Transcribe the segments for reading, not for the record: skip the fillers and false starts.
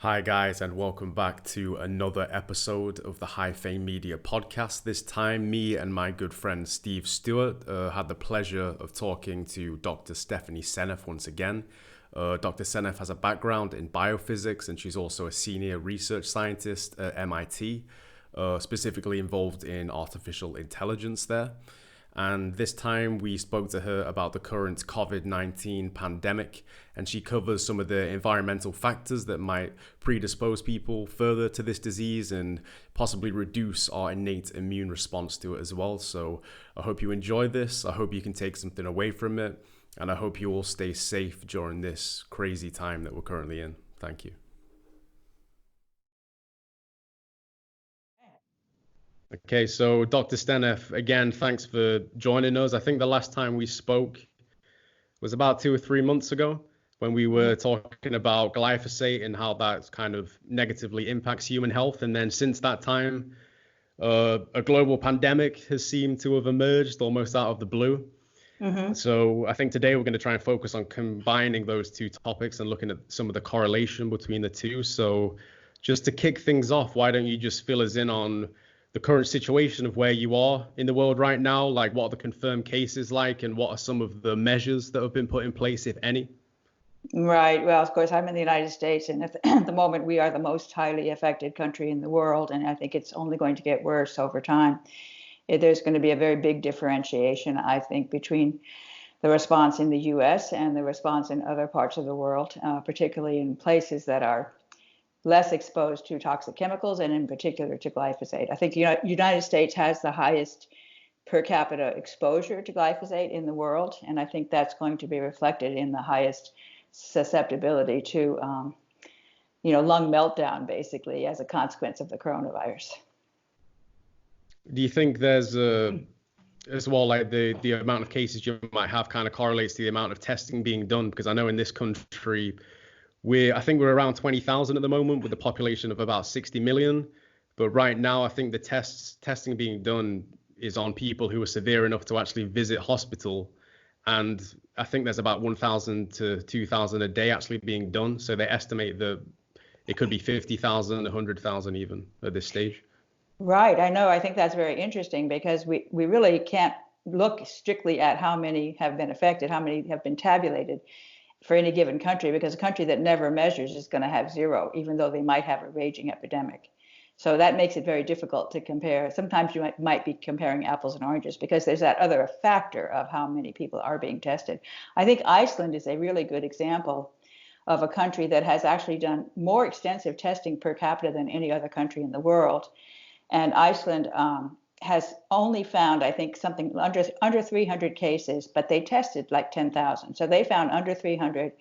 Hi, guys, and welcome back to another episode of the High Fame Media podcast. This time, me and my good friend Steve Stewart had the pleasure of talking to Dr. Stephanie Seneff once again. Dr. Seneff has a background in biophysics, and she's also a senior research scientist at MIT, specifically involved in artificial intelligence there. And this time we spoke to her about the current COVID-19 pandemic, and she covers some of the environmental factors that might predispose people further to this disease and possibly reduce our innate immune response to it as well. So I hope you enjoy this. I hope you can take something away from it, and I hope you all stay safe during this crazy time that we're currently in. Thank you. Okay, so Dr. Steneff, again, thanks for joining us. I think the last time we spoke was about 2 or 3 months ago when we were talking about glyphosate and how that kind of negatively impacts human health. And then since that time, a global pandemic has seemed to have emerged almost out of the blue. So I think today we're going to try and focus on combining those two topics and looking at some of the correlation between the two. So just to kick things off, why don't you just fill us in on the current situation of where you are in the world right now, like what are the confirmed cases like, and what are some of the measures that have been put in place, if any? Right. Well, of course, I'm in the United States, and at the moment, we are the most highly affected country in the world, and I think it's only going to get worse over time. There's going to be a very big differentiation, I think, between the response in the U.S. and the response in other parts of the world, particularly in places that are less exposed to toxic chemicals and in particular to glyphosate. I think the United States has the highest per capita exposure to glyphosate in the world, and I think that's going to be reflected in the highest susceptibility to lung meltdown, basically, as a consequence of the coronavirus. Do you think there's as well, like the amount of cases you might have kind of correlates to the amount of testing being done? Because I know in this country, I think we're around 20,000 at the moment with a population of about 60 million. But right now, I think the testing being done is on people who are severe enough to actually visit hospital. And I think there's about 1,000 to 2,000 a day actually being done. So they estimate that it could be 50,000, 100,000 even at this stage. Right. I know. I think that's very interesting because we really can't look strictly at how many have been affected, how many have been tabulated for any given country, because a country that never measures is going to have zero, even though they might have a raging epidemic. So that makes it very difficult to compare. Sometimes you might be comparing apples and oranges because there's that other factor of how many people are being tested. I think Iceland is a really good example of a country that has actually done more extensive testing per capita than any other country in the world. And Iceland has only found, I think, something under 300 cases, but they tested like 10,000. So they found under 300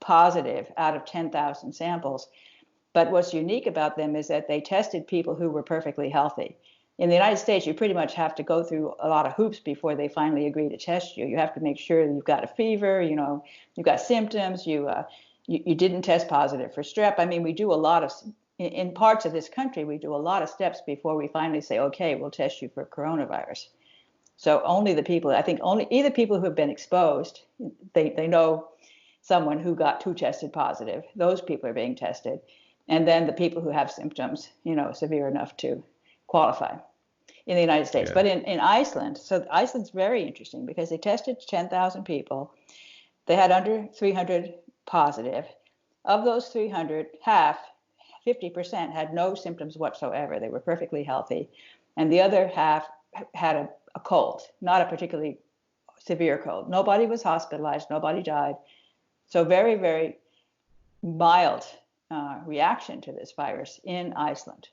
positive out of 10,000 samples. But what's unique about them is that they tested people who were perfectly healthy. In the United States, you pretty much have to go through a lot of hoops before they finally agree to test you. You have to make sure that you've got a fever, you've got symptoms, you didn't test positive for strep. I mean, we do a lot of in parts of this country, we do a lot of steps before we finally say, okay, we'll test you for coronavirus. So only either people who have been exposed, they know someone who tested positive. Those people are being tested. And then the people who have symptoms, severe enough to qualify in the United States. Yeah. But in Iceland, so Iceland's very interesting because they tested 10,000 people. They had under 300 positive. Of those 300, 50% had no symptoms whatsoever. They were perfectly healthy. And the other half had a cold, not a particularly severe cold. Nobody was hospitalized. Nobody died. So very, very mild reaction to this virus in Iceland,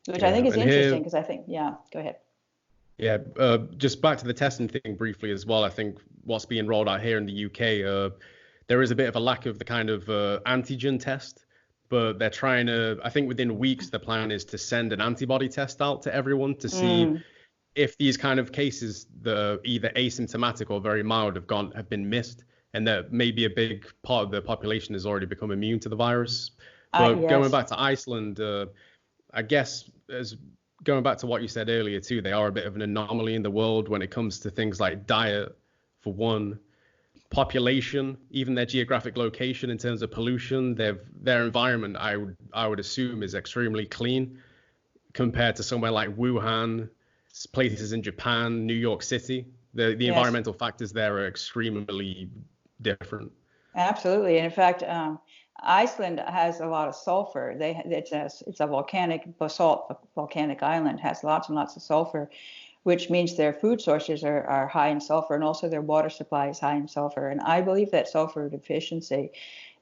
which I think is interesting because go ahead. Yeah, just back to the testing thing briefly as well. I think what's being rolled out here in the UK, there is a bit of a lack of the kind of antigen test. But they're trying to, I think within weeks, the plan is to send an antibody test out to everyone to see if these kind of cases that are either asymptomatic or very mild have been missed, and that maybe a big part of the population has already become immune to the virus. But yes. Going back to Iceland, I guess going back to what you said earlier too, they are a bit of an anomaly in the world when it comes to things like diet, for one. population, even their geographic location in terms of pollution, their environment, I would assume, is extremely clean compared to somewhere like Wuhan, places in Japan, New York City. The Yes, environmental factors there are extremely different. absolutely. And in fact, Iceland has a lot of sulfur. It's a volcanic basalt volcanic island, has lots and lots of sulfur, which means their food sources are high in sulfur, and also their water supply is high in sulfur. And I believe that sulfur deficiency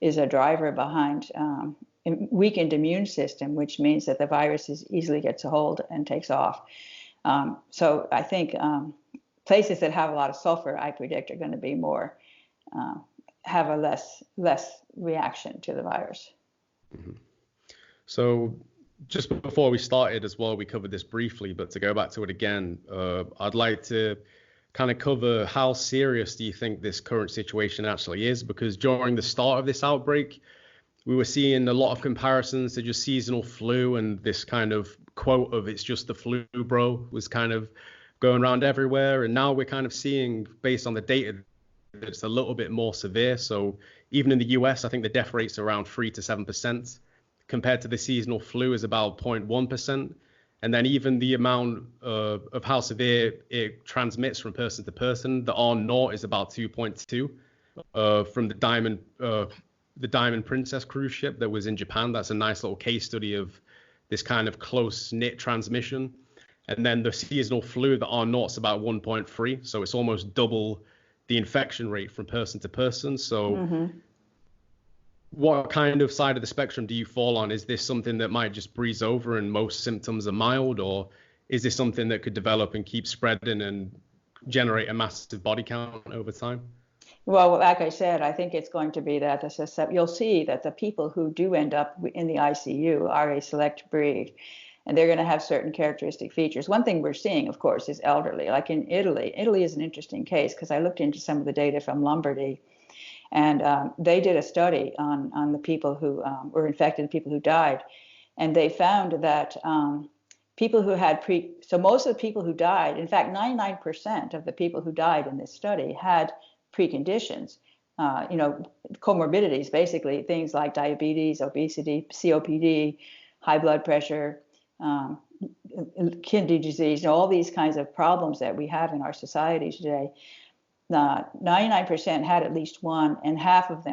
is a driver behind weakened immune system, which means that the virus easily gets a hold and takes off. So I think places that have a lot of sulfur, I predict, are going to be more have a less reaction to the virus. Mm-hmm. So just before we started as well, we covered this briefly, but to go back to it again, I'd like to kind of cover how serious do you think this current situation actually is? Because during the start of this outbreak, we were seeing a lot of comparisons to just seasonal flu, and this kind of quote of "it's just the flu, bro" was kind of going around everywhere. And now we're kind of seeing, based on the data, that it's a little bit more severe. So even in the US, I think the death rate's around 3 to 7%, compared to the seasonal flu is about 0.1%. And then even the amount of how severe it transmits from person to person, the R0 is about 2.2 from the Diamond Princess cruise ship that was in Japan. That's a nice little case study of this kind of close-knit transmission. And then the seasonal flu, the R0 is about 1.3. So it's almost double the infection rate from person to person. So what kind of side of the spectrum do you fall on? Is this something that might just breeze over and most symptoms are mild, or is this something that could develop and keep spreading and generate a massive body count over time? Well, like I said, I think it's going to be that you'll see that the people who do end up in the ICU are a select breed, and they're going to have certain characteristic features. One thing we're seeing, of course, is elderly. Like in Italy. Italy is an interesting case because I looked into some of the data from Lombardy, and they did a study on the people who were infected, people who died, and they found that people who had so most of the people who died, in fact, 99% of the people who died in this study had preconditions, comorbidities, basically things like diabetes, obesity, COPD, high blood pressure, kidney disease, all these kinds of problems that we have in our society today. 99% had at least one, and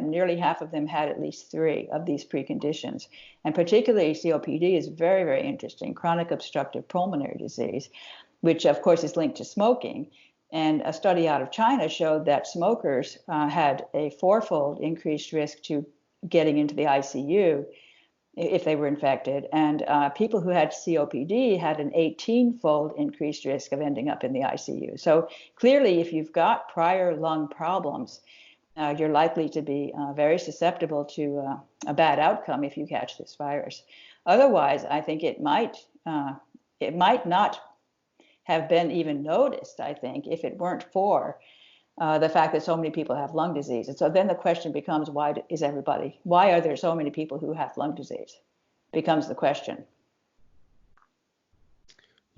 nearly half of them had at least three of these preconditions. And particularly COPD is very, very interesting, chronic obstructive pulmonary disease, which of course is linked to smoking. And a study out of China showed that smokers had a fourfold increased risk to getting into the ICU if they were infected. And people who had COPD had an 18-fold increased risk of ending up in the ICU. So clearly, if you've got prior lung problems, you're likely to be very susceptible to a bad outcome if you catch this virus. Otherwise, I think it might not have been even noticed, I think, if it weren't for the fact that so many people have lung disease. And so then the question becomes, why are there so many people who have lung disease? Becomes the question.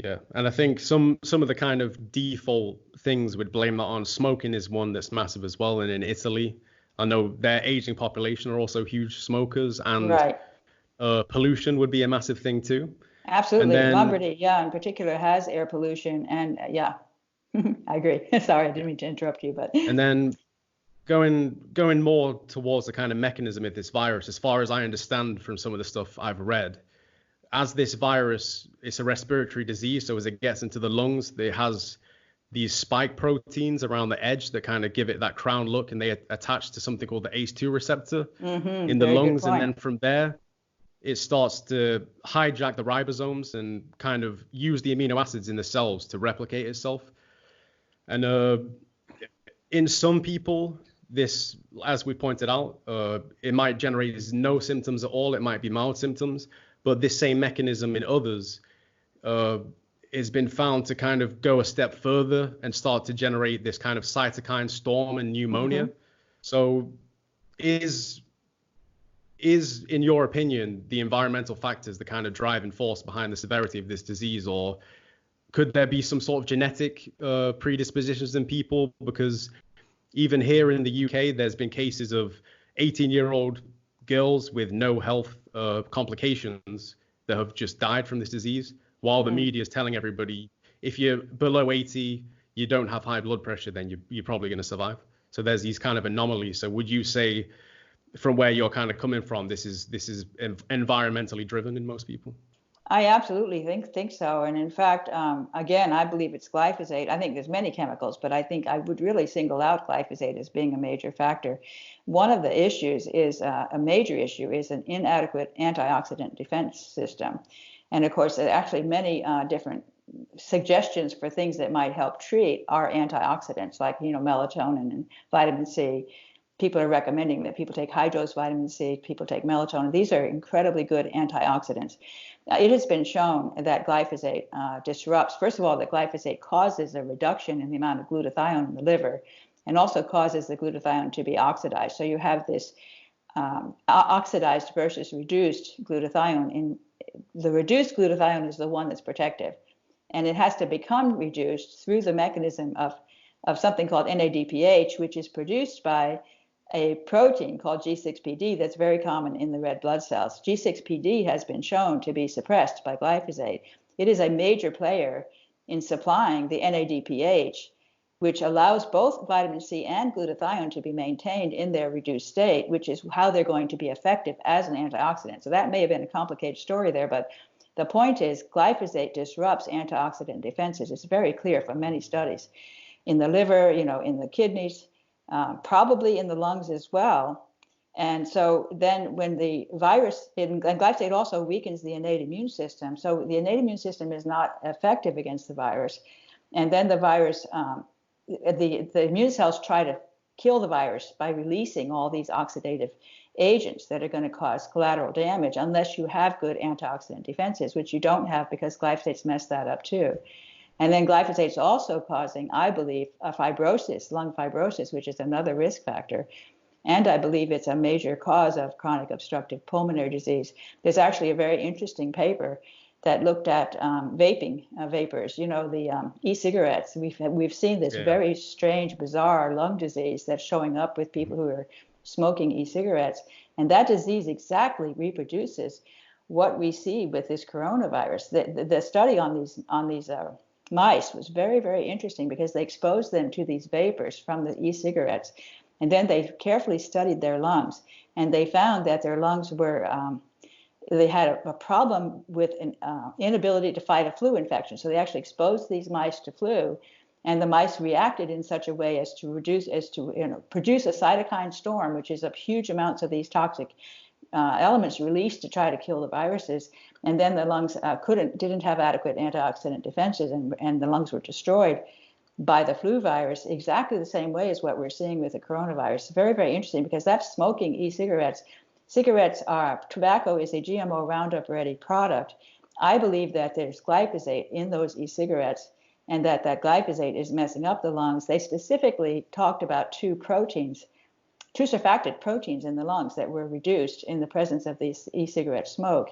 Yeah, and I think some of the kind of default things would blame that on. Smoking is one that's massive as well. And in Italy, I know their aging population are also huge smokers, and right. Pollution would be a massive thing too. Absolutely. And then, Lombardy, in particular, has air pollution. And I agree. Sorry, I didn't mean to interrupt you, but. And then going more towards the kind of mechanism of this virus, as far as I understand from some of the stuff I've read, as this virus, it's a respiratory disease. So as it gets into the lungs, it has these spike proteins around the edge that kind of give it that crown look, and they attach to something called the ACE2 receptor in the lungs. And then from there, it starts to hijack the ribosomes and kind of use the amino acids in the cells to replicate itself. And in some people, this, as we pointed out, it might generate no symptoms at all. It might be mild symptoms, but this same mechanism in others has been found to kind of go a step further and start to generate this kind of cytokine storm and pneumonia. So is, in your opinion, the environmental factors the kind of driving force behind the severity of this disease, or could there be some sort of genetic predispositions in people? Because Even here in the UK, there's been cases of 18-year-old girls with no health complications that have just died from this disease, while the media is telling everybody, if you're below 80, you don't have high blood pressure, then you're probably going to survive. So there's these kind of anomalies. So would you say, from where you're kind of coming from, this is environmentally driven in most people? I absolutely think so. And in fact, again, I believe it's glyphosate. I think there's many chemicals, but I think I would really single out glyphosate as being a major factor. One of the issues is a major issue is an inadequate antioxidant defense system. And of course, there are actually many different suggestions for things that might help treat are antioxidants, like melatonin and vitamin C. People are recommending that people take high dose vitamin C, people take melatonin. These are incredibly good antioxidants. It has been shown that glyphosate disrupts, first of all, that glyphosate causes a reduction in the amount of glutathione in the liver, and also causes the glutathione to be oxidized. So you have this oxidized versus reduced glutathione. And the reduced glutathione is the one that's protective. And it has to become reduced through the mechanism of something called NADPH, which is produced by a protein called G6PD that's very common in the red blood cells. G6PD has been shown to be suppressed by glyphosate. It is a major player in supplying the NADPH, which allows both vitamin C and glutathione to be maintained in their reduced state, which is how they're going to be effective as an antioxidant. So that may have been a complicated story there, but the point is glyphosate disrupts antioxidant defenses. It's very clear from many studies in the liver, in the kidneys, probably in the lungs as well. And so then when the virus, and glyphosate also weakens the innate immune system. So the innate immune system is not effective against the virus. And then the virus, the immune cells try to kill the virus by releasing all these oxidative agents that are going to cause collateral damage unless you have good antioxidant defenses, which you don't have because glyphosate's messed that up too. And then glyphosate is also causing, I believe, a fibrosis, lung fibrosis, which is another risk factor. And I believe it's a major cause of chronic obstructive pulmonary disease. There's actually a very interesting paper that looked at vaping vapors, the e-cigarettes. We've seen this very strange, bizarre lung disease that's showing up with people who are smoking e-cigarettes. And that disease exactly reproduces what we see with this coronavirus. The study on these mice was very, very interesting because they exposed them to these vapors from the e-cigarettes. And then they carefully studied their lungs. And they found that their lungs were, they had a problem with an inability to fight a flu infection. So they actually exposed these mice to flu. And the mice reacted in such a way as to produce a cytokine storm, which is of huge amounts of these toxic elements released to try to kill the viruses. And then the lungs didn't have adequate antioxidant defenses, and the lungs were destroyed by the flu virus exactly the same way as what we're seeing with the coronavirus. Very, very interesting because that's smoking e-cigarettes. Tobacco is a GMO Roundup Ready product. I believe that there's glyphosate in those e-cigarettes and that glyphosate is messing up the lungs. They specifically talked about two surfactant proteins in the lungs that were reduced in the presence of these e-cigarette smoke.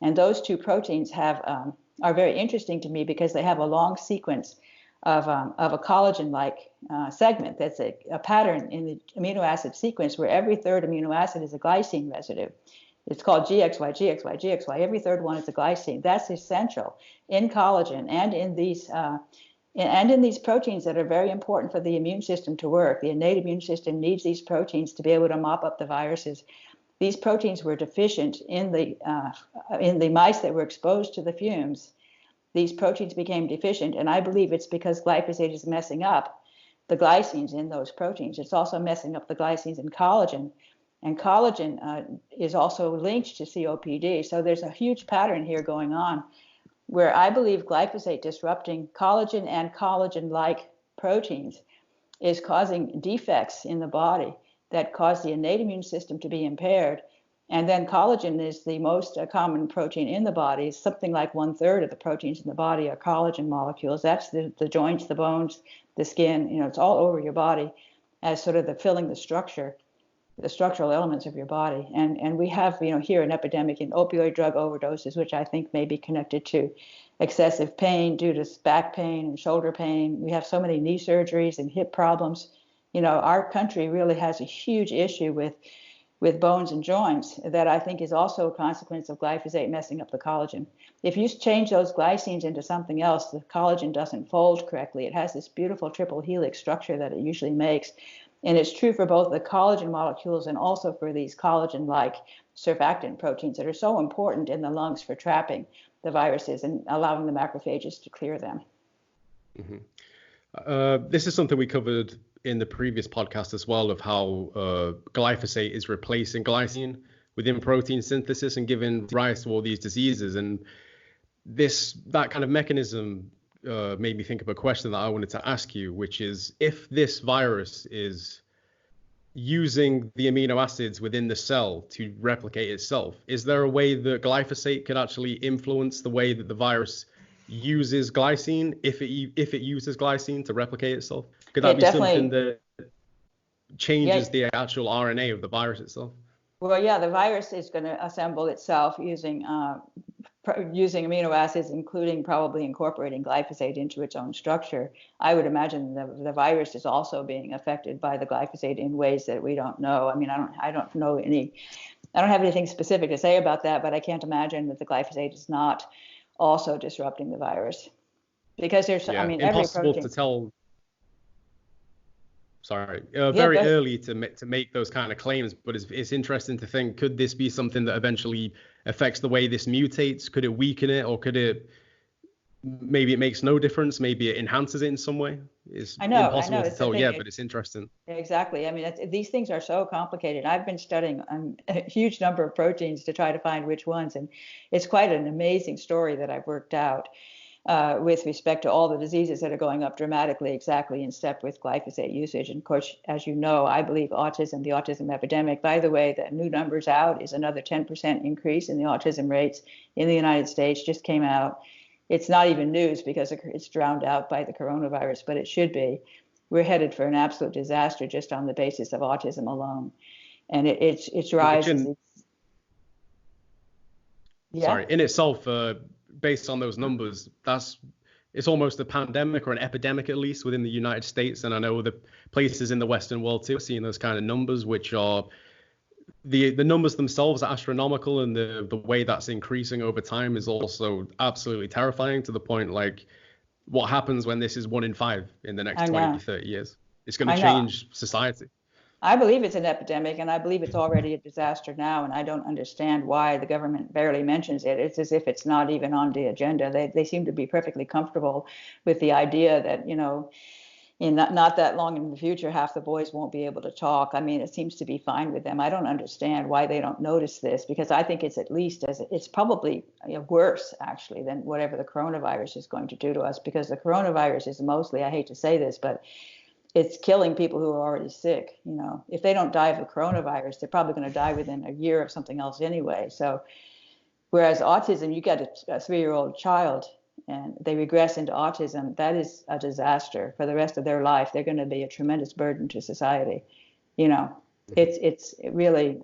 And those two proteins are very interesting to me because they have a long sequence of a collagen-like segment. That's a pattern in the amino acid sequence where every third amino acid is a glycine residue. It's called GXY, GXY, GXY. Every third one is a glycine. That's essential in collagen and in these proteins that are very important for the immune system to work. The innate immune system needs these proteins to be able to mop up the viruses. These proteins were deficient in the mice that were exposed to the fumes. These proteins became deficient, and I believe it's because glyphosate is messing up the glycines in those proteins. It's also messing up the glycines in collagen, and collagen is also linked to COPD. So there's a huge pattern here going on where I believe glyphosate disrupting collagen and collagen-like proteins is causing defects in the body that cause the innate immune system to be impaired. And then collagen is the most common protein in the body. Something like 1/3 of the proteins in the body are collagen molecules. That's the joints, the bones, the skin. It's all over your body as sort of filling the structural elements of your body. And we have, here an epidemic in opioid drug overdoses, which I think may be connected to excessive pain due to back pain and shoulder pain. We have so many knee surgeries and hip problems Our country really has a huge issue with bones and joints that I think is also a consequence of glyphosate messing up the collagen. If you change those glycines into something else, the collagen doesn't fold correctly. It has this beautiful triple helix structure that it usually makes. And it's true for both the collagen molecules and also for these collagen-like surfactant proteins that are so important in the lungs for trapping the viruses and allowing the macrophages to clear them. This is something we covered in the previous podcast as well, of how glyphosate is replacing glycine within protein synthesis and giving rise to all these diseases. And that kind of mechanism made me think of a question that I wanted to ask you, which is, if this virus is using the amino acids within the cell to replicate itself, is there a way that glyphosate could actually influence the way that the virus uses glycine, if it uses glycine to replicate itself? Could that be something that changes the actual RNA of the virus itself? Well, yeah, the virus is going to assemble itself using amino acids, including probably incorporating glyphosate into its own structure. I would imagine the virus is also being affected by the glyphosate in ways that we don't know. I mean, I don't have anything specific to say about that, but I can't imagine that the glyphosate is not also disrupting the virus, because there's, every impossible protein. To tell. Very early to make those kind of claims, but it's interesting to think, could this be something that eventually affects the way this mutates? Could it weaken it, or maybe it makes no difference, maybe it enhances it in some way? It's impossible to tell, but it's interesting. Exactly. I mean, these things are so complicated. I've been studying a huge number of proteins to try to find which ones, and it's quite an amazing story that I've worked out with respect to all the diseases that are going up dramatically, exactly in step with glyphosate usage. And of course, as you know, I believe the autism epidemic, by the way, the new numbers out is another 10% increase in the autism rates in the United States, just came out. It's not even news because it's drowned out by the coronavirus, but it should be. We're headed for an absolute disaster just on the basis of autism alone. And its rise. In itself, based on those numbers, it's almost a pandemic, or an epidemic at least, within the United States. And I know the places in the Western world too are seeing those kind of numbers, which are the numbers themselves are astronomical, and the way that's increasing over time is also absolutely terrifying, to the point like, what happens when this is 1 in 5 in the next 20 to 30 years? It's going to change society. I believe it's an epidemic, and I believe it's already a disaster now, and I don't understand why the government barely mentions it. It's as if it's not even on the agenda. They seem to be perfectly comfortable with the idea that, in not that long in the future, half the boys won't be able to talk. I mean, it seems to be fine with them. I don't understand why they don't notice this, because I think it's it's probably worse, actually, than whatever the coronavirus is going to do to us, because the coronavirus is mostly, I hate to say this, but it's killing people who are already sick. If they don't die of the coronavirus, they're probably going to die within a year of something else anyway. So whereas autism, you get a 3-year-old child and they regress into autism, that is a disaster for the rest of their life. They're going to be a tremendous burden to society. It's really,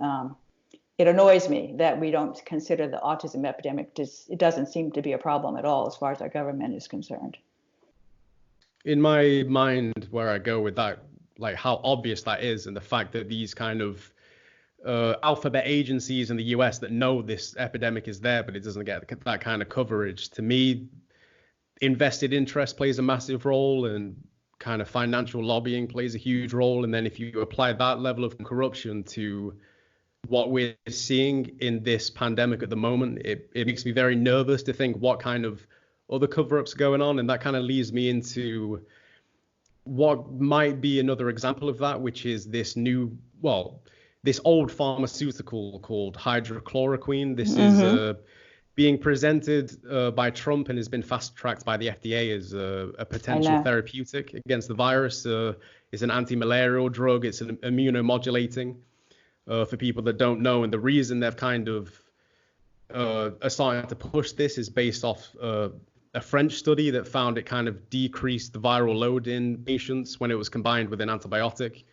it annoys me that we don't consider the autism epidemic. It doesn't seem to be a problem at all as far as our government is concerned. In my mind, where I go with that, like how obvious that is, and the fact that these kind of alphabet agencies in the US that know this epidemic is there, but it doesn't get that kind of coverage. To me, invested interest plays a massive role, and kind of financial lobbying plays a huge role. And then if you apply that level of corruption to what we're seeing in this pandemic at the moment, it makes me very nervous to think what kind of other cover-ups going on. And that kind of leads me into what might be another example of that, which is this old pharmaceutical called hydrochloroquine. This is being presented by Trump and has been fast-tracked by the FDA as a potential therapeutic against the virus. It's an anti-malarial drug. It's an immunomodulating, for people that don't know. And the reason they've kind of are starting to push this is based off a French study that found it kind of decreased the viral load in patients when it was combined with an antibiotic.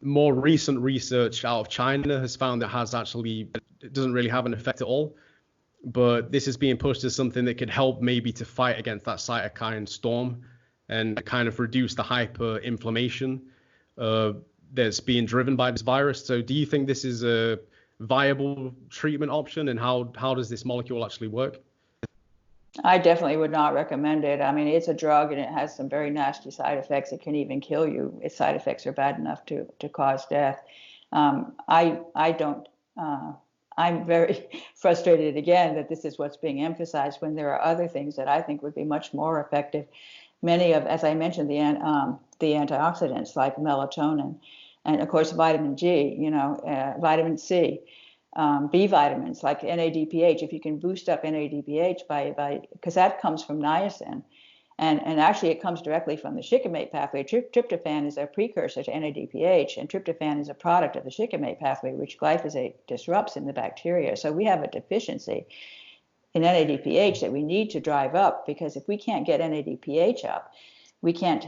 More recent research out of China has found it doesn't really have an effect at all. But this is being pushed as something that could help maybe to fight against that cytokine storm and kind of reduce the hyperinflammation that's being driven by this virus. So do you think this is a viable treatment option, and how does this molecule actually work? I definitely would not recommend it. I mean, it's a drug and it has some very nasty side effects. It can even kill you. Its side effects are bad enough to cause death. I don't. I'm very frustrated again that this is what's being emphasized when there are other things that I think would be much more effective. Many of, as I mentioned, the antioxidants like melatonin, and of course vitamin G. Vitamin C. B vitamins like NADPH. If you can boost up NADPH by because that comes from niacin, and actually it comes directly from the shikimate pathway. Tryptophan is a precursor to NADPH, and tryptophan is a product of the shikimate pathway, which glyphosate disrupts in the bacteria. So we have a deficiency in NADPH that we need to drive up, because if we can't get NADPH up, we can't.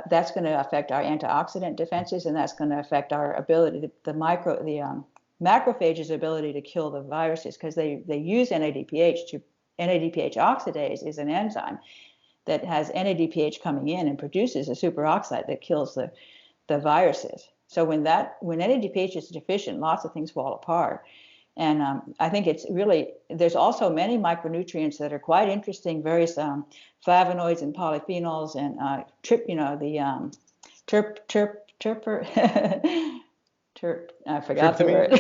That's going to affect our antioxidant defenses, and that's going to affect our ability, macrophages' ability to kill the viruses, because they use NADPH to. NADPH oxidase is an enzyme that has NADPH coming in and produces a superoxide that kills the viruses. So when NADPH is deficient, lots of things fall apart. And I think it's really, there's also many micronutrients that are quite interesting, various flavonoids and polyphenols and I forgot the word.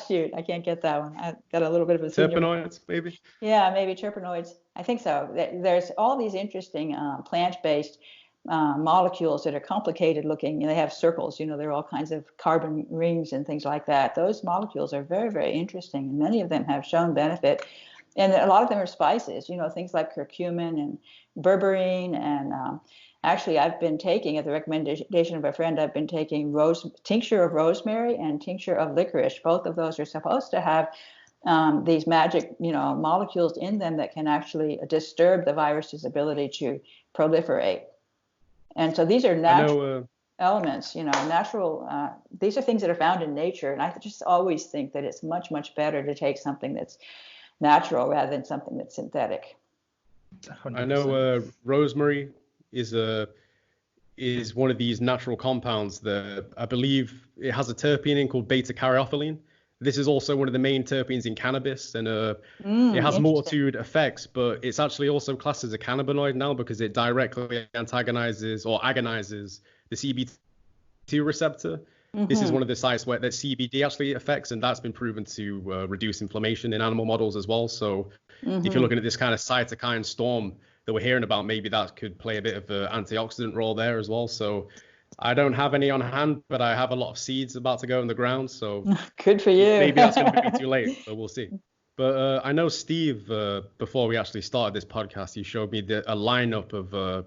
Shoot, I can't get that one. I got a little bit of a terpenoids, maybe. Yeah, maybe terpenoids. I think so. There's all these interesting plant-based molecules that are complicated looking. They have circles. There are all kinds of carbon rings and things like that. Those molecules are very, very interesting, and many of them have shown benefit. And a lot of them are spices. Things like curcumin and berberine and actually, I've been taking, at the recommendation of a friend, I've been taking tincture of rosemary and tincture of licorice. Both of those are supposed to have these magic, molecules in them that can actually disturb the virus's ability to proliferate. And so these are natural elements, natural. These are things that are found in nature. And I just always think that it's much, much better to take something that's natural rather than something that's synthetic. 100%. I know rosemary is one of these natural compounds that I believe it has a terpene in called beta-caryophyllene. This is also one of the main terpenes in cannabis, and it has multitude effects, but it's actually also classed as a cannabinoid now because it directly antagonizes or agonizes the CB2 receptor. Mm-hmm. This is one of the sites where that CBD actually affects, and that's been proven to reduce inflammation in animal models as well. So if you're looking at this kind of cytokine storm that we're hearing about, maybe that could play a bit of an antioxidant role there as well. So I don't have any on hand, but I have a lot of seeds about to go in the ground. So good for you. Maybe that's going to be too late, but we'll see. But I know Steve, before we actually started this podcast, he showed me a lineup of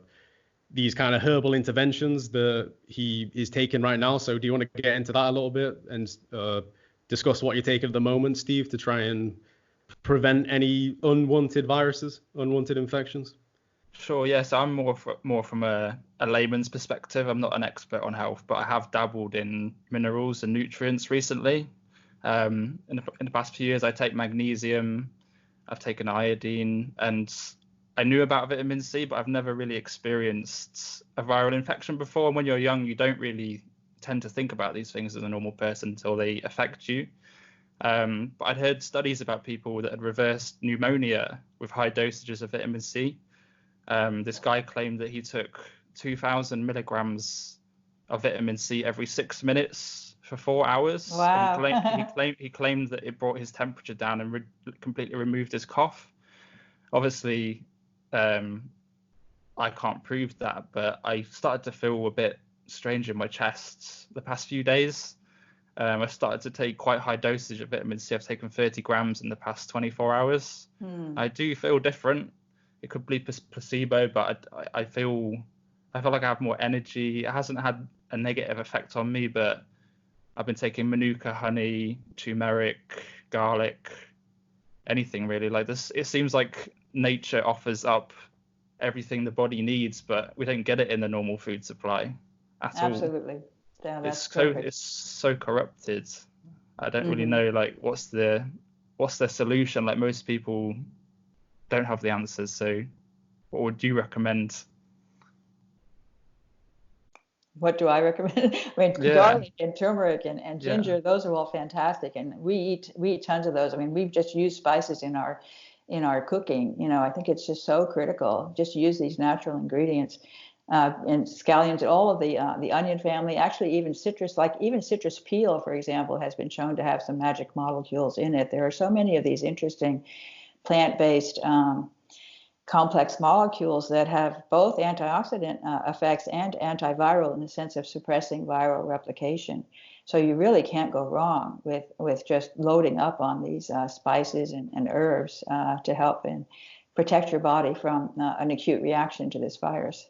these kind of herbal interventions that he is taking right now. So do you want to get into that a little bit and discuss what you're taking at the moment, Steve, to try and prevent any unwanted viruses, unwanted infections? Sure, yes. I'm more from a layman's perspective. I'm not an expert on health, but I have dabbled in minerals and nutrients recently. In the past few years, I take magnesium, I've taken iodine, and I knew about vitamin C, but I've never really experienced a viral infection before. And when you're young, you don't really tend to think about these things as a normal person until they affect you. But I'd heard studies about people that had reversed pneumonia with high dosages of vitamin C. This guy claimed that he took 2,000 milligrams of vitamin C every 6 minutes for 4 hours. Wow. He claimed that it brought his temperature down and completely removed his cough. Obviously, I can't prove that, but I started to feel a bit strange in my chest the past few days. I started to take quite high dosage of vitamin C. I've taken 30 grams in the past 24 hours. I do feel different. It could be placebo, but I feel like I have more energy. It hasn't had a negative effect on me, but I've been taking manuka honey, turmeric, garlic, anything really like this. It seems like nature offers up everything the body needs, but we don't get it in the normal food supply at all. Absolutely. Yeah, it's so corrupted. I don't really know like what's the solution. Like most people don't have the answers. So What would you recommend? What do I recommend? I mean, Yeah. garlic and turmeric and Yeah. ginger, those are all fantastic. And we eat tons of those. I mean, we've just used spices in our cooking. You know, I think it's just so critical. Just use these natural ingredients. And scallions, all of the onion family, actually even citrus, like even citrus peel, for example, has been shown to have some magic molecules in it. There are so many of these interesting plant-based complex molecules that have both antioxidant effects and antiviral in the sense of suppressing viral replication. So you really can't go wrong with just loading up on these spices and herbs to help and protect your body from an acute reaction to this virus.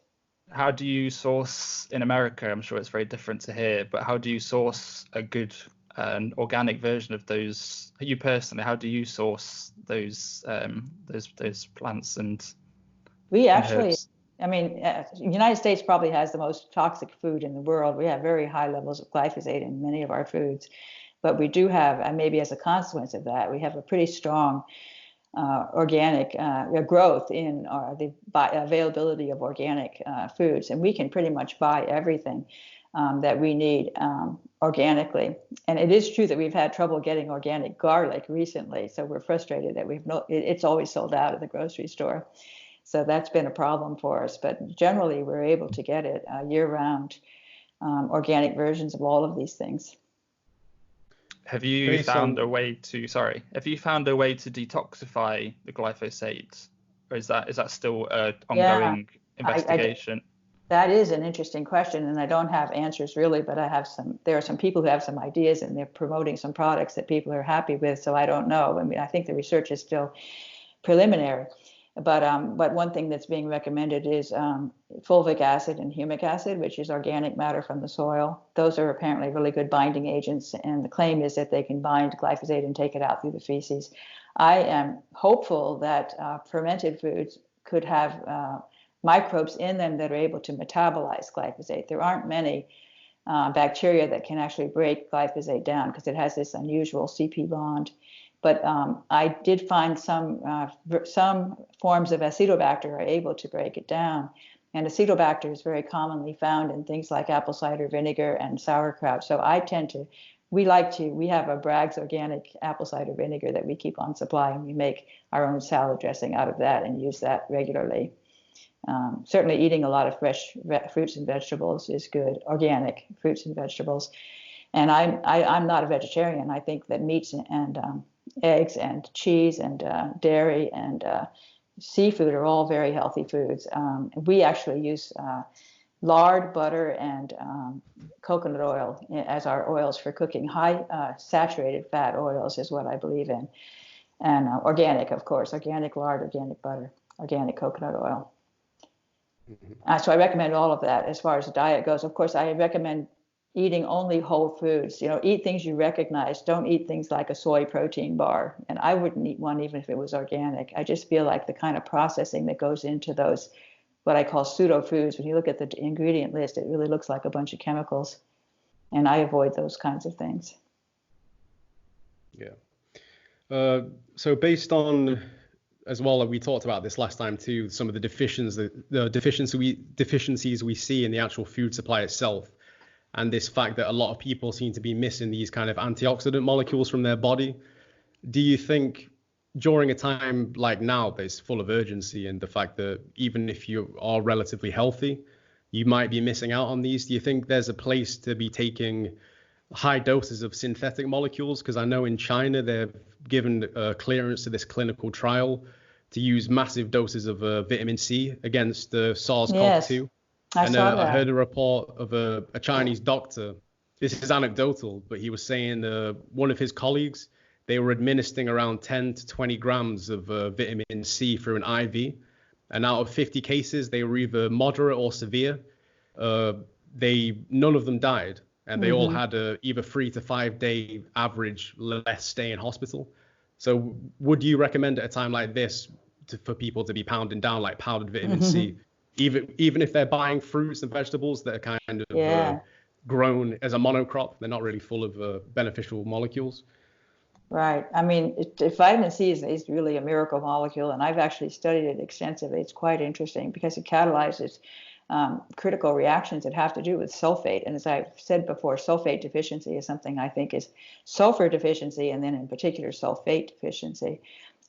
How do you source in America? I'm sure it's very different to here, but how do you source a good organic version of those? You personally, how do you source those plants and herbs? I mean, the United States probably has the most toxic food in the world. We have very high levels of glyphosate in many of our foods, but we do have, and maybe as a consequence of that, we have a pretty strong organic growth in the availability of organic foods, and we can pretty much buy everything that we need organically. And it is true that we've had trouble getting organic garlic recently, so we're frustrated that it's always sold out at the grocery store. So that's been a problem for us. But generally, we're able to get it year-round, organic versions of all of these things. Have you found a way to detoxify the glyphosate, or is that still an ongoing investigation? That is an interesting question, and I don't have answers really, but there are some people who have some ideas, and they're promoting some products that people are happy with, so I don't know. I mean, I think the research is still preliminary. But one thing that's being recommended is fulvic acid and humic acid, which is organic matter from the soil. Those are apparently really good binding agents, and the claim is that they can bind glyphosate and take it out through the feces. I am hopeful that fermented foods could have microbes in them that are able to metabolize glyphosate. There aren't many bacteria that can actually break glyphosate down because it has this unusual CP bond. But I did find some forms of Acetobacter are able to break it down. And Acetobacter is very commonly found in things like apple cider vinegar and sauerkraut. So we have a Bragg's organic apple cider vinegar that we keep on supply, and we make our own salad dressing out of that and use that regularly. Certainly eating a lot of fresh fruits and vegetables is good, organic fruits and vegetables. And I'm not a vegetarian. I think that meats and eggs and cheese and dairy and seafood are all very healthy foods. We actually use lard, butter, and coconut oil as our oils for cooking. High saturated fat oils is what I believe in. And organic, of course, organic lard, organic butter, organic coconut oil. So I recommend all of that as far as the diet goes. Of course, I recommend eating only whole foods. Eat things you recognize. Don't eat things like a soy protein bar. And I wouldn't eat one even if it was organic. I just feel like the kind of processing that goes into those, what I call pseudo foods, when you look at the ingredient list, it really looks like a bunch of chemicals. And I avoid those kinds of things. Yeah. So based on, as well, we talked about this last time too, some of the deficiencies we see in the actual food supply itself. And this fact that a lot of people seem to be missing these kind of antioxidant molecules from their body. Do you think during a time like now, that's full of urgency and the fact that even if you are relatively healthy, you might be missing out on these? Do you think there's a place to be taking high doses of synthetic molecules? Because I know in China, they've given clearance to this clinical trial to use massive doses of vitamin C against SARS-CoV-2. Yes. I heard a report of a Chinese doctor. This is anecdotal, but he was saying one of his colleagues, they were administering around 10 to 20 grams of vitamin C through an IV. And out of 50 cases, they were either moderate or severe. None of them died. And they all had either 3 to 5 day average less stay in hospital. So would you recommend at a time like this for people to be pounding down like powdered vitamin C? Even if they're buying fruits and vegetables that are kind of grown as a monocrop, they're not really full of beneficial molecules. Right. I mean, vitamin C is really a miracle molecule, and I've actually studied it extensively. It's quite interesting because it catalyzes critical reactions that have to do with sulfate. And as I've said before, sulfate deficiency is something I think is sulfur deficiency, and then in particular sulfate deficiency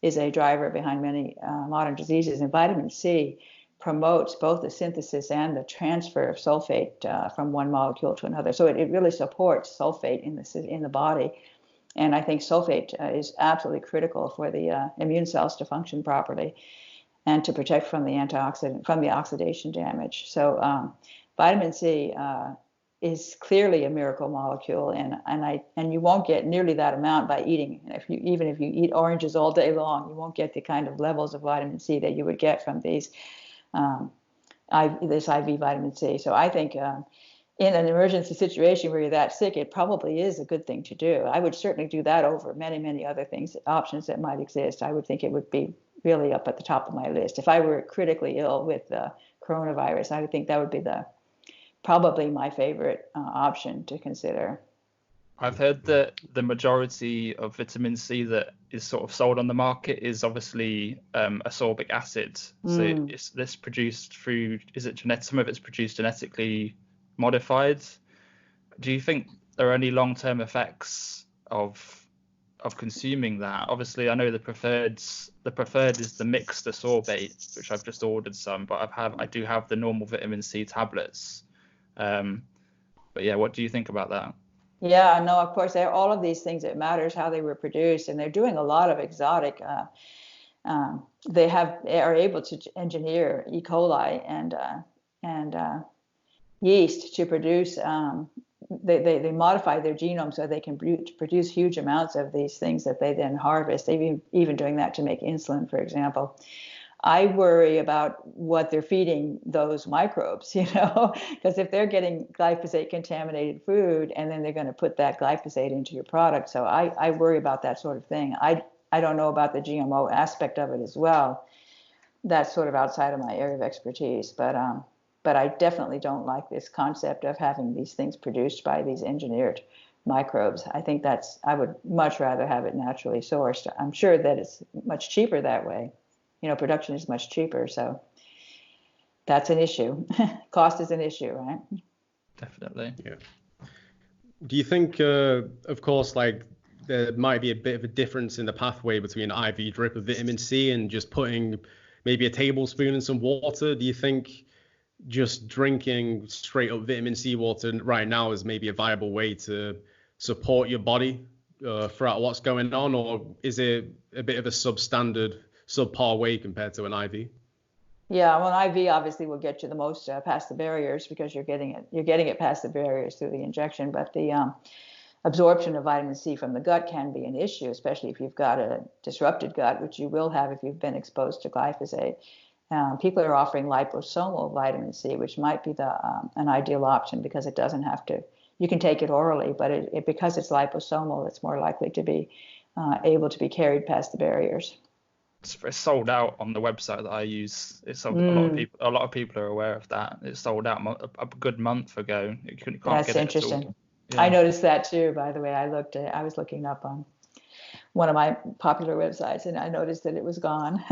is a driver behind many modern diseases. And vitamin C promotes both the synthesis and the transfer of sulfate from one molecule to another. So it really supports sulfate in the body. And I think sulfate is absolutely critical for the immune cells to function properly and to protect from the oxidation damage. So vitamin C is clearly a miracle molecule, and you won't get nearly that amount by eating. Even if you eat oranges all day long, you won't get the kind of levels of vitamin C that you would get from this IV vitamin C. So I think in an emergency situation where you're that sick, it probably is a good thing to do. I would certainly do that over many, many other options that might exist. I would think it would be really up at the top of my list. If I were critically ill with coronavirus, I would think that would be probably my favorite option to consider. I've heard that the majority of vitamin C that is sort of sold on the market is obviously ascorbic acid. So is this produced through, some of it's produced genetically modified? Do you think there are any long-term effects of consuming that? Obviously, I know the preferred is the mixed ascorbate, which I've just ordered some, but I do have the normal vitamin C tablets. But yeah, what do you think about that? Yeah, no, of course, all of these things, it matters how they were produced, and they're doing a lot of exotic. They are able to engineer E. coli and yeast to produce. They modify their genome so they can produce huge amounts of these things that they then harvest. They've even doing that to make insulin, for example. I worry about what they're feeding those microbes, because if they're getting glyphosate contaminated food and then they're going to put that glyphosate into your product. So I worry about that sort of thing. I don't know about the GMO aspect of it as well. That's sort of outside of my area of expertise, but I definitely don't like this concept of having these things produced by these engineered microbes. I think I would much rather have it naturally sourced. I'm sure that it's much cheaper that way. Production is much cheaper, so that's an issue. Cost is an issue, right? Definitely. Yeah. Do you think, of course, like there might be a bit of a difference in the pathway between IV drip of vitamin C and just putting maybe a tablespoon in some water? Do you think just drinking straight up vitamin C water right now is maybe a viable way to support your body throughout what's going on, or is it a bit of a subpar way compared to an IV? Yeah, well, an IV obviously will get you the most past the barriers because you're getting it past the barriers through the injection. But the absorption of vitamin C from the gut can be an issue, especially if you've got a disrupted gut, which you will have if you've been exposed to glyphosate. People are offering liposomal vitamin C, which might be an ideal option because it doesn't have to. You can take it orally, but because it's liposomal, it's more likely to be able to be carried past the barriers. It's sold out on the website that I use. It's sold, a lot of people are aware of that. It's sold out a good month ago. You can't That's get it interesting. at all. Yeah. I noticed that too, by the way. I was looking up on one of my popular websites, and I noticed that it was gone.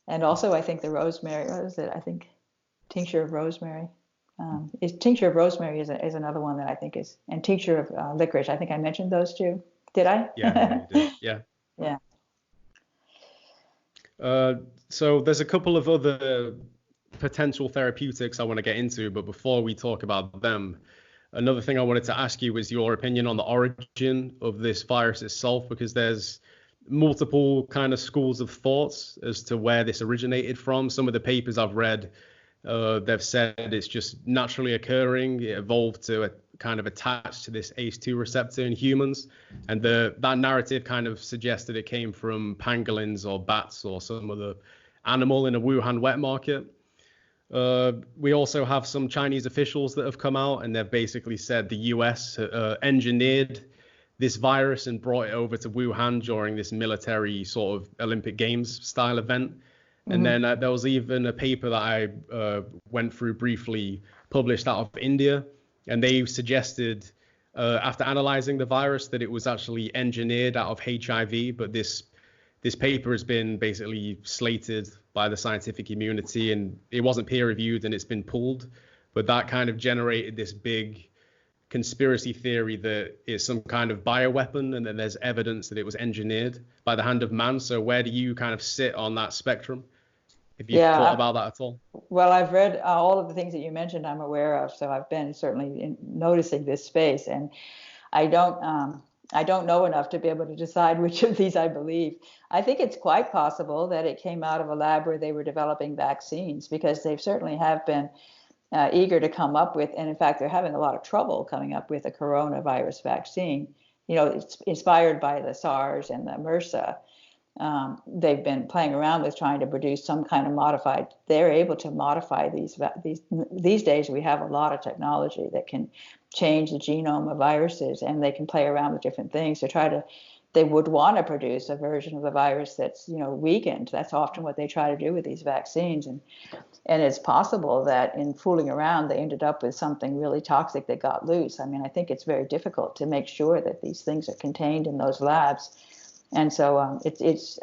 And also, I think the rosemary, what is it? I think tincture of rosemary. Tincture of rosemary is another one that I think is, and tincture of licorice. I think I mentioned those two. Did I? Yeah, you did. Yeah. Yeah. So there's a couple of other potential therapeutics I want to get into, but before we talk about them, another thing I wanted to ask you was your opinion on the origin of this virus itself, because there's multiple kind of schools of thoughts as to where this originated from. Some of the papers I've read, they've said it's just naturally occurring. It evolved to kind of attach to this ACE2 receptor in humans, and that narrative kind of suggested it came from pangolins or bats or some other animal in a Wuhan wet market. We also have some Chinese officials that have come out and they've basically said the US engineered this virus and brought it over to Wuhan during this military sort of Olympic Games style event. And then there was even a paper that I went through briefly, published out of India, and they suggested after analyzing the virus that it was actually engineered out of HIV, but this paper has been basically slated by the scientific community, and it wasn't peer reviewed, and it's been pulled. But that kind of generated this big conspiracy theory that it's some kind of bioweapon, and then there's evidence that it was engineered by the hand of man. So where do you kind of sit on that spectrum? Have you thought about that at all? Well, I've read all of the things that you mentioned. I'm aware of, so I've been certainly noticing this space, and I don't know enough to be able to decide which of these I believe. I think it's quite possible that it came out of a lab where they were developing vaccines, because they certainly have been eager to come up with, and in fact, they're having a lot of trouble coming up with a coronavirus vaccine. You know, it's inspired by the SARS and the MRSA. They've been playing around with trying to produce some kind of modified. They're able to modify these days. We have a lot of technology that can change the genome of viruses, and they can play around with different things to try to. They would want to produce a version of the virus that's, you know, weakened. That's often what they try to do with these vaccines, and it's possible that in fooling around they ended up with something really toxic that got loose. I mean, I think it's very difficult to make sure that these things are contained in those labs. And so it's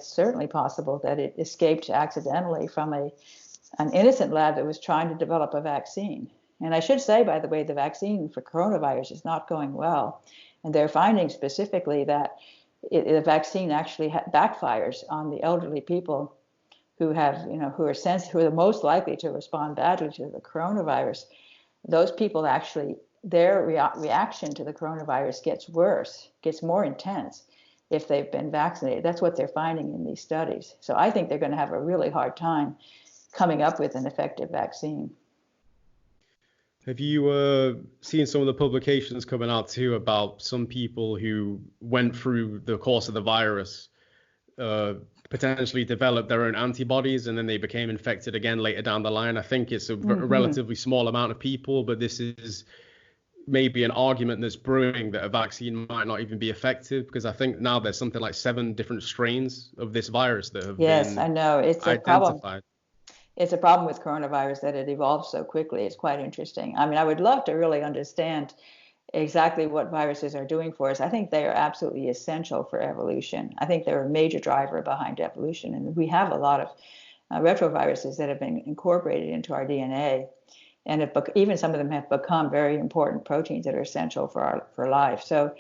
certainly possible that it escaped accidentally from an innocent lab that was trying to develop a vaccine. And I should say, by the way, the vaccine for coronavirus is not going well. And they're finding specifically that the vaccine actually backfires on the elderly people who have, you know, who are the most likely to respond badly to the coronavirus. Those people actually, their reaction to the coronavirus gets worse, gets more intense if they've been vaccinated. That's what they're finding in these studies. So I think they're going to have a really hard time coming up with an effective vaccine. Have you seen some of the publications coming out too about some people who went through the course of the virus, potentially developed their own antibodies, and then they became infected again later down the line? I think it's a relatively small amount of people, but this is maybe an argument that's brewing that a vaccine might not even be effective, because I think now there's something like 7 different strains of this virus that have been I know. It's identified. A problem. It's a problem with coronavirus that it evolves so quickly. It's quite interesting. I mean, I would love to really understand exactly what viruses are doing for us. I think they are absolutely essential for evolution. I think they're a major driver behind evolution. And we have a lot of retroviruses that have been incorporated into our DNA. And even some of them have become very important proteins that are essential for life. So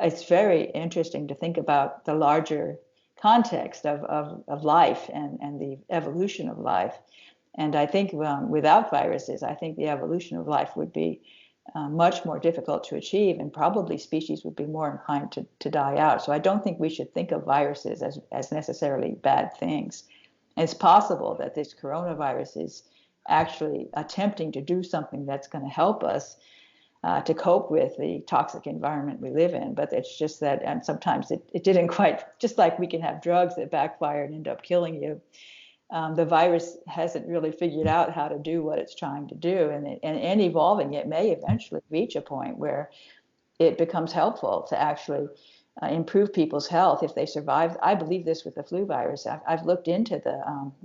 it's very interesting to think about the larger context of life and the evolution of life. And I think without viruses, I think the evolution of life would be much more difficult to achieve, and probably species would be more inclined to die out. So I don't think we should think of viruses as necessarily bad things. And it's possible that this coronavirus is actually attempting to do something that's going to help us to cope with the toxic environment we live in. But it's just that, and sometimes it didn't quite, just like we can have drugs that backfire and end up killing you. The virus hasn't really figured out how to do what it's trying to do. And evolving, it may eventually reach a point where it becomes helpful to actually improve people's health if they survive. I believe this with the flu virus. I've looked into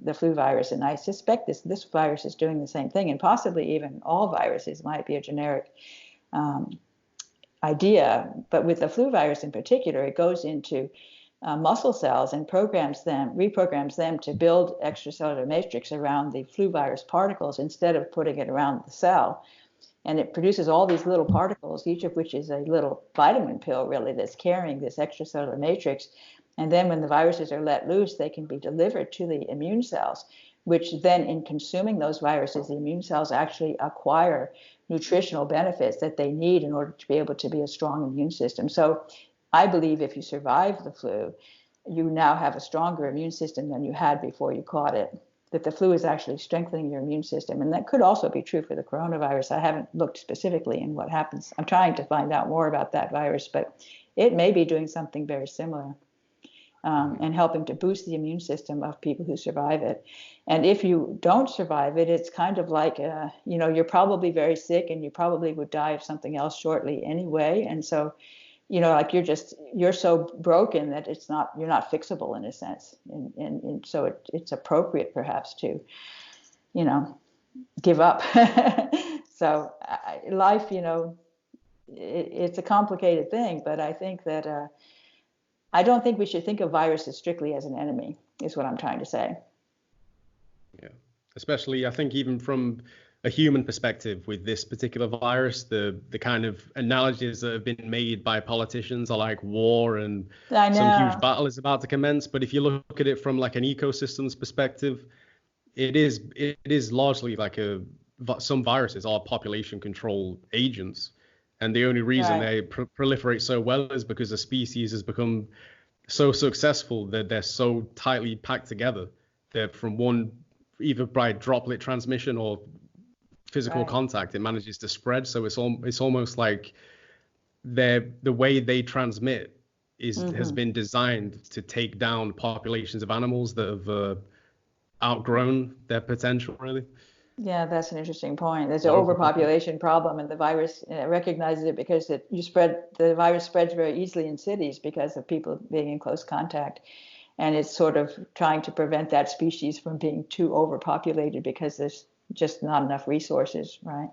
the flu virus, and I suspect this virus is doing the same thing, and possibly even all viruses might be a generic idea. But with the flu virus in particular, it goes into muscle cells and reprograms them to build extracellular matrix around the flu virus particles instead of putting it around the cell. And it produces all these little particles, each of which is a little vitamin pill, really, that's carrying this extracellular matrix. And then when the viruses are let loose, they can be delivered to the immune cells, which then, in consuming those viruses, the immune cells actually acquire nutritional benefits that they need in order to be able to be a strong immune system. So I believe if you survive the flu, you now have a stronger immune system than you had before you caught it. That the flu is actually strengthening your immune system. And that could also be true for the coronavirus. I haven't looked specifically in what happens. I'm trying to find out more about that virus, but it may be doing something very similar and helping to boost the immune system of people who survive it. And if you don't survive it, it's kind of like, you're probably very sick and you probably would die of something else shortly anyway. And so, like you're so broken that you're not fixable in a sense. And so it's appropriate perhaps to, give up. So life, it's a complicated thing, but I think that I don't think we should think of viruses strictly as an enemy, is what I'm trying to say. Yeah, especially I think even from a human perspective with this particular virus, the kind of analogies that have been made by politicians are like war and I some huge know. battle is about to commence. But if you look at it from like an ecosystem's perspective, it is largely like some viruses are population control agents, and the only reason Right. they proliferate so well is because the species has become so successful that they're so tightly packed together. They're from one, either by droplet transmission or physical Right. contact, it manages to spread. So it's almost like the way they transmit has Hmm. been designed to take down populations of animals that have outgrown their potential, really. Yeah, that's an interesting point. There's an Or overpopulated. overpopulation problem, and the virus recognizes it because the virus spreads very easily in cities because of people being in close contact, and it's sort of trying to prevent that species from being too overpopulated because there's just not enough resources, right?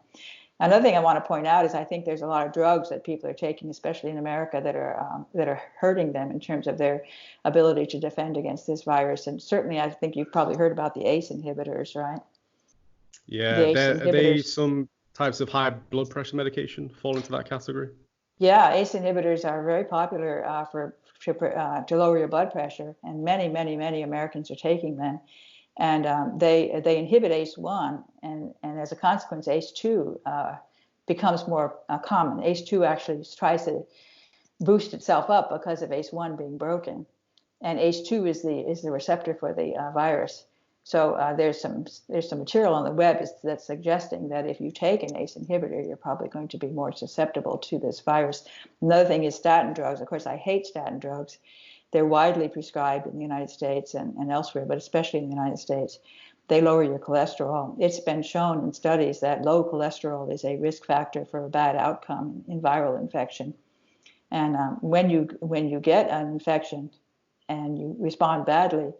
Another thing I want to point out is I think there's a lot of drugs that people are taking, especially in America, that are hurting them in terms of their ability to defend against this virus. And certainly, I think you've probably heard about the ACE inhibitors, right? The Yeah, ACE are they inhibitors. some types of high blood pressure medication fall into that category? Yeah, ACE inhibitors are very popular to lower your blood pressure, and many Americans are taking them. And they inhibit ACE1, and as a consequence, ACE2 becomes more common. ACE2 actually tries to boost itself up because of ACE1 being broken, and ACE2 is the receptor for the virus. So there's some material on the web that's suggesting that if you take an ACE inhibitor, you're probably going to be more susceptible to this virus. Another thing is statin drugs. Of course, I hate statin drugs. They're widely prescribed in the United States and elsewhere, but especially in the United States. They lower your cholesterol. It's been shown in studies that low cholesterol is a risk factor for a bad outcome in viral infection. And when you get an infection and you respond badly,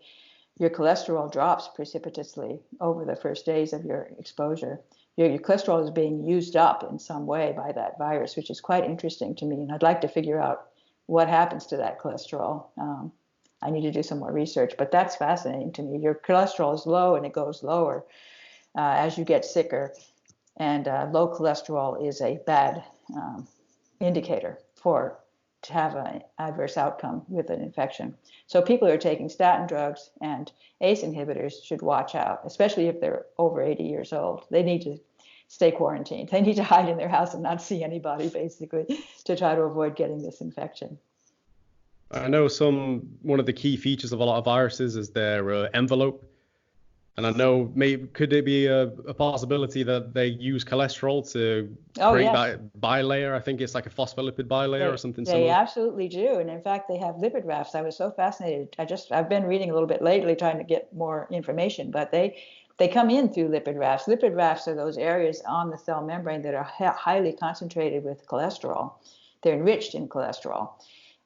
your cholesterol drops precipitously over the first days of your exposure. Your cholesterol is being used up in some way by that virus, which is quite interesting to me. And I'd like to figure out what happens to that cholesterol. I need to do some more research, but that's fascinating to me. Your cholesterol is low and it goes lower as you get sicker. And low cholesterol is a bad indicator for to have an adverse outcome with an infection. So people who are taking statin drugs and ACE inhibitors should watch out, especially if they're over 80 years old. They need to stay quarantined. They need to hide in their house and not see anybody, basically, to try to avoid getting this infection. I know one of the key features of a lot of viruses is their envelope. And I know maybe could it be a possibility that they use cholesterol to Oh, create yes. that bilayer? I think it's like a phospholipid bilayer or something They similar. absolutely do. And in fact, they have lipid rafts. I was so fascinated. I've been reading a little bit lately trying to get more information, but they come in through lipid rafts. Lipid rafts are those areas on the cell membrane that are highly concentrated with cholesterol. They're enriched in cholesterol.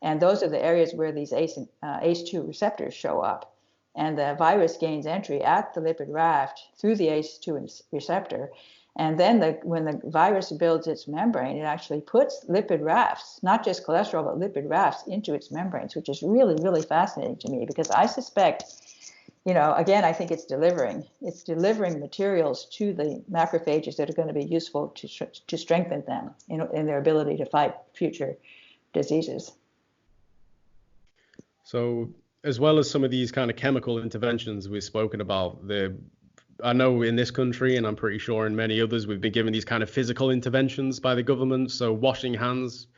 And those are the areas where these ACE2 receptors show up. And the virus gains entry at the lipid raft through the ACE2 receptor. And then when the virus builds its membrane, it actually puts lipid rafts, not just cholesterol, but lipid rafts into its membranes, which is really, really fascinating to me because I suspect, again, I think it's delivering materials to the macrophages that are going to be useful to strengthen them in their ability to fight future diseases. So as well as some of these kind of chemical interventions we've spoken about, I know in this country, and I'm pretty sure in many others, we've been given these kind of physical interventions by the government. So washing hands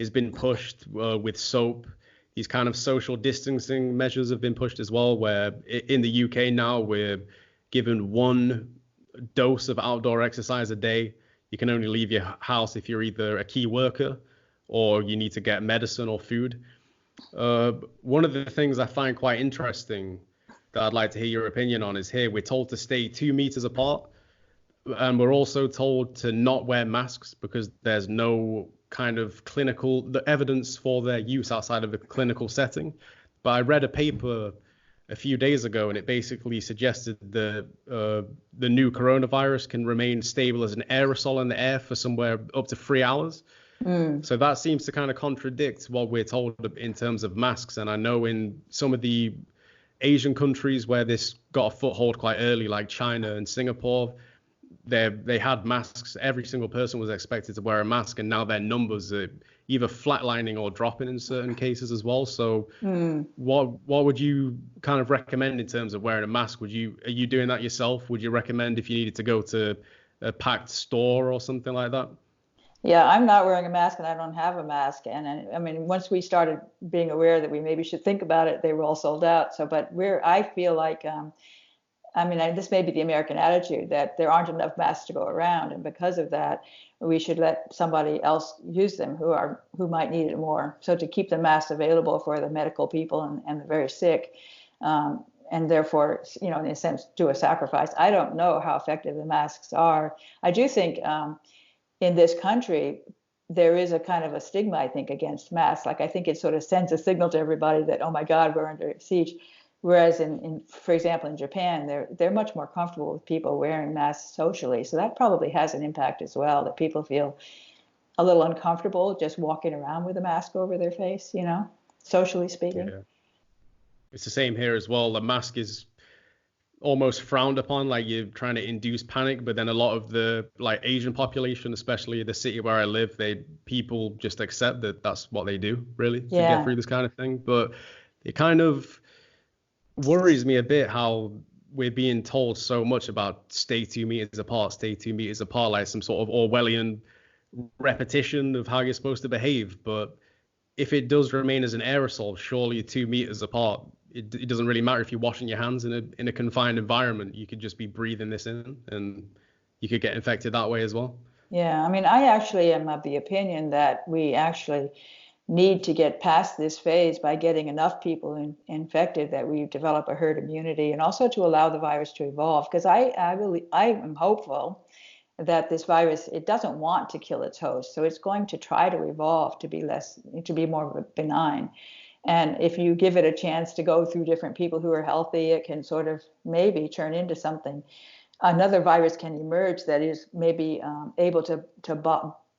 has been pushed with soap. These kind of social distancing measures have been pushed as well, where in the UK now we're given one dose of outdoor exercise a day. You can only leave your house if you're either a key worker or you need to get medicine or food. One of the things I find quite interesting that I'd like to hear your opinion on is here we're told to stay 2 meters apart, and we're also told to not wear masks because there's no kind of the evidence for their use outside of a clinical setting. But I read a paper a few days ago, and it basically suggested the new coronavirus can remain stable as an aerosol in the air for somewhere up to 3 hours. So that seems to kind of contradict what we're told in terms of masks. And I know in some of the Asian countries where this got a foothold quite early, like China and Singapore, they had masks. Every single person was expected to wear a mask, and now their numbers are either flatlining or dropping in certain cases as well. So what would you kind of recommend in terms of wearing a mask? Are you doing that yourself? Would you recommend if you needed to go to a packed store or something like that? Yeah, I'm not wearing a mask and I don't have a mask. And I mean, once we started being aware that we maybe should think about it, they were all sold out. So, but I feel like, this may be the American attitude that there aren't enough masks to go around. And because of that, we should let somebody else use them who might need it more. So to keep the masks available for the medical people and the very sick, and therefore, in a sense, do a sacrifice. I don't know how effective the masks are. I do think, in this country, there is a kind of a stigma, I think, against masks. Like, I think it sort of sends a signal to everybody that, oh my God, we're under siege. Whereas for example, in Japan, they're much more comfortable with people wearing masks socially. So that probably has an impact as well, that people feel a little uncomfortable just walking around with a mask over their face, socially speaking. Yeah. It's the same here as well. The mask is almost frowned upon, like you're trying to induce panic, but then a lot of the Asian population, especially the city where I live, people just accept that that's what they do, really, to get through this kind of thing. But it kind of worries me a bit how we're being told so much about stay 2 meters apart, like some sort of Orwellian repetition of how you're supposed to behave. But if it does remain as an aerosol, surely 2 meters apart, it doesn't really matter if you're washing your hands in a confined environment. You could just be breathing this in and you could get infected that way as well. Yeah, I actually am of the opinion that we actually need to get past this phase by getting enough people infected that we develop a herd immunity, and also to allow the virus to evolve. Because I am hopeful that this virus, it doesn't want to kill its host, so it's going to try to evolve to be more benign. And if you give it a chance to go through different people who are healthy, it can sort of maybe turn into something. Another virus can emerge that is maybe able to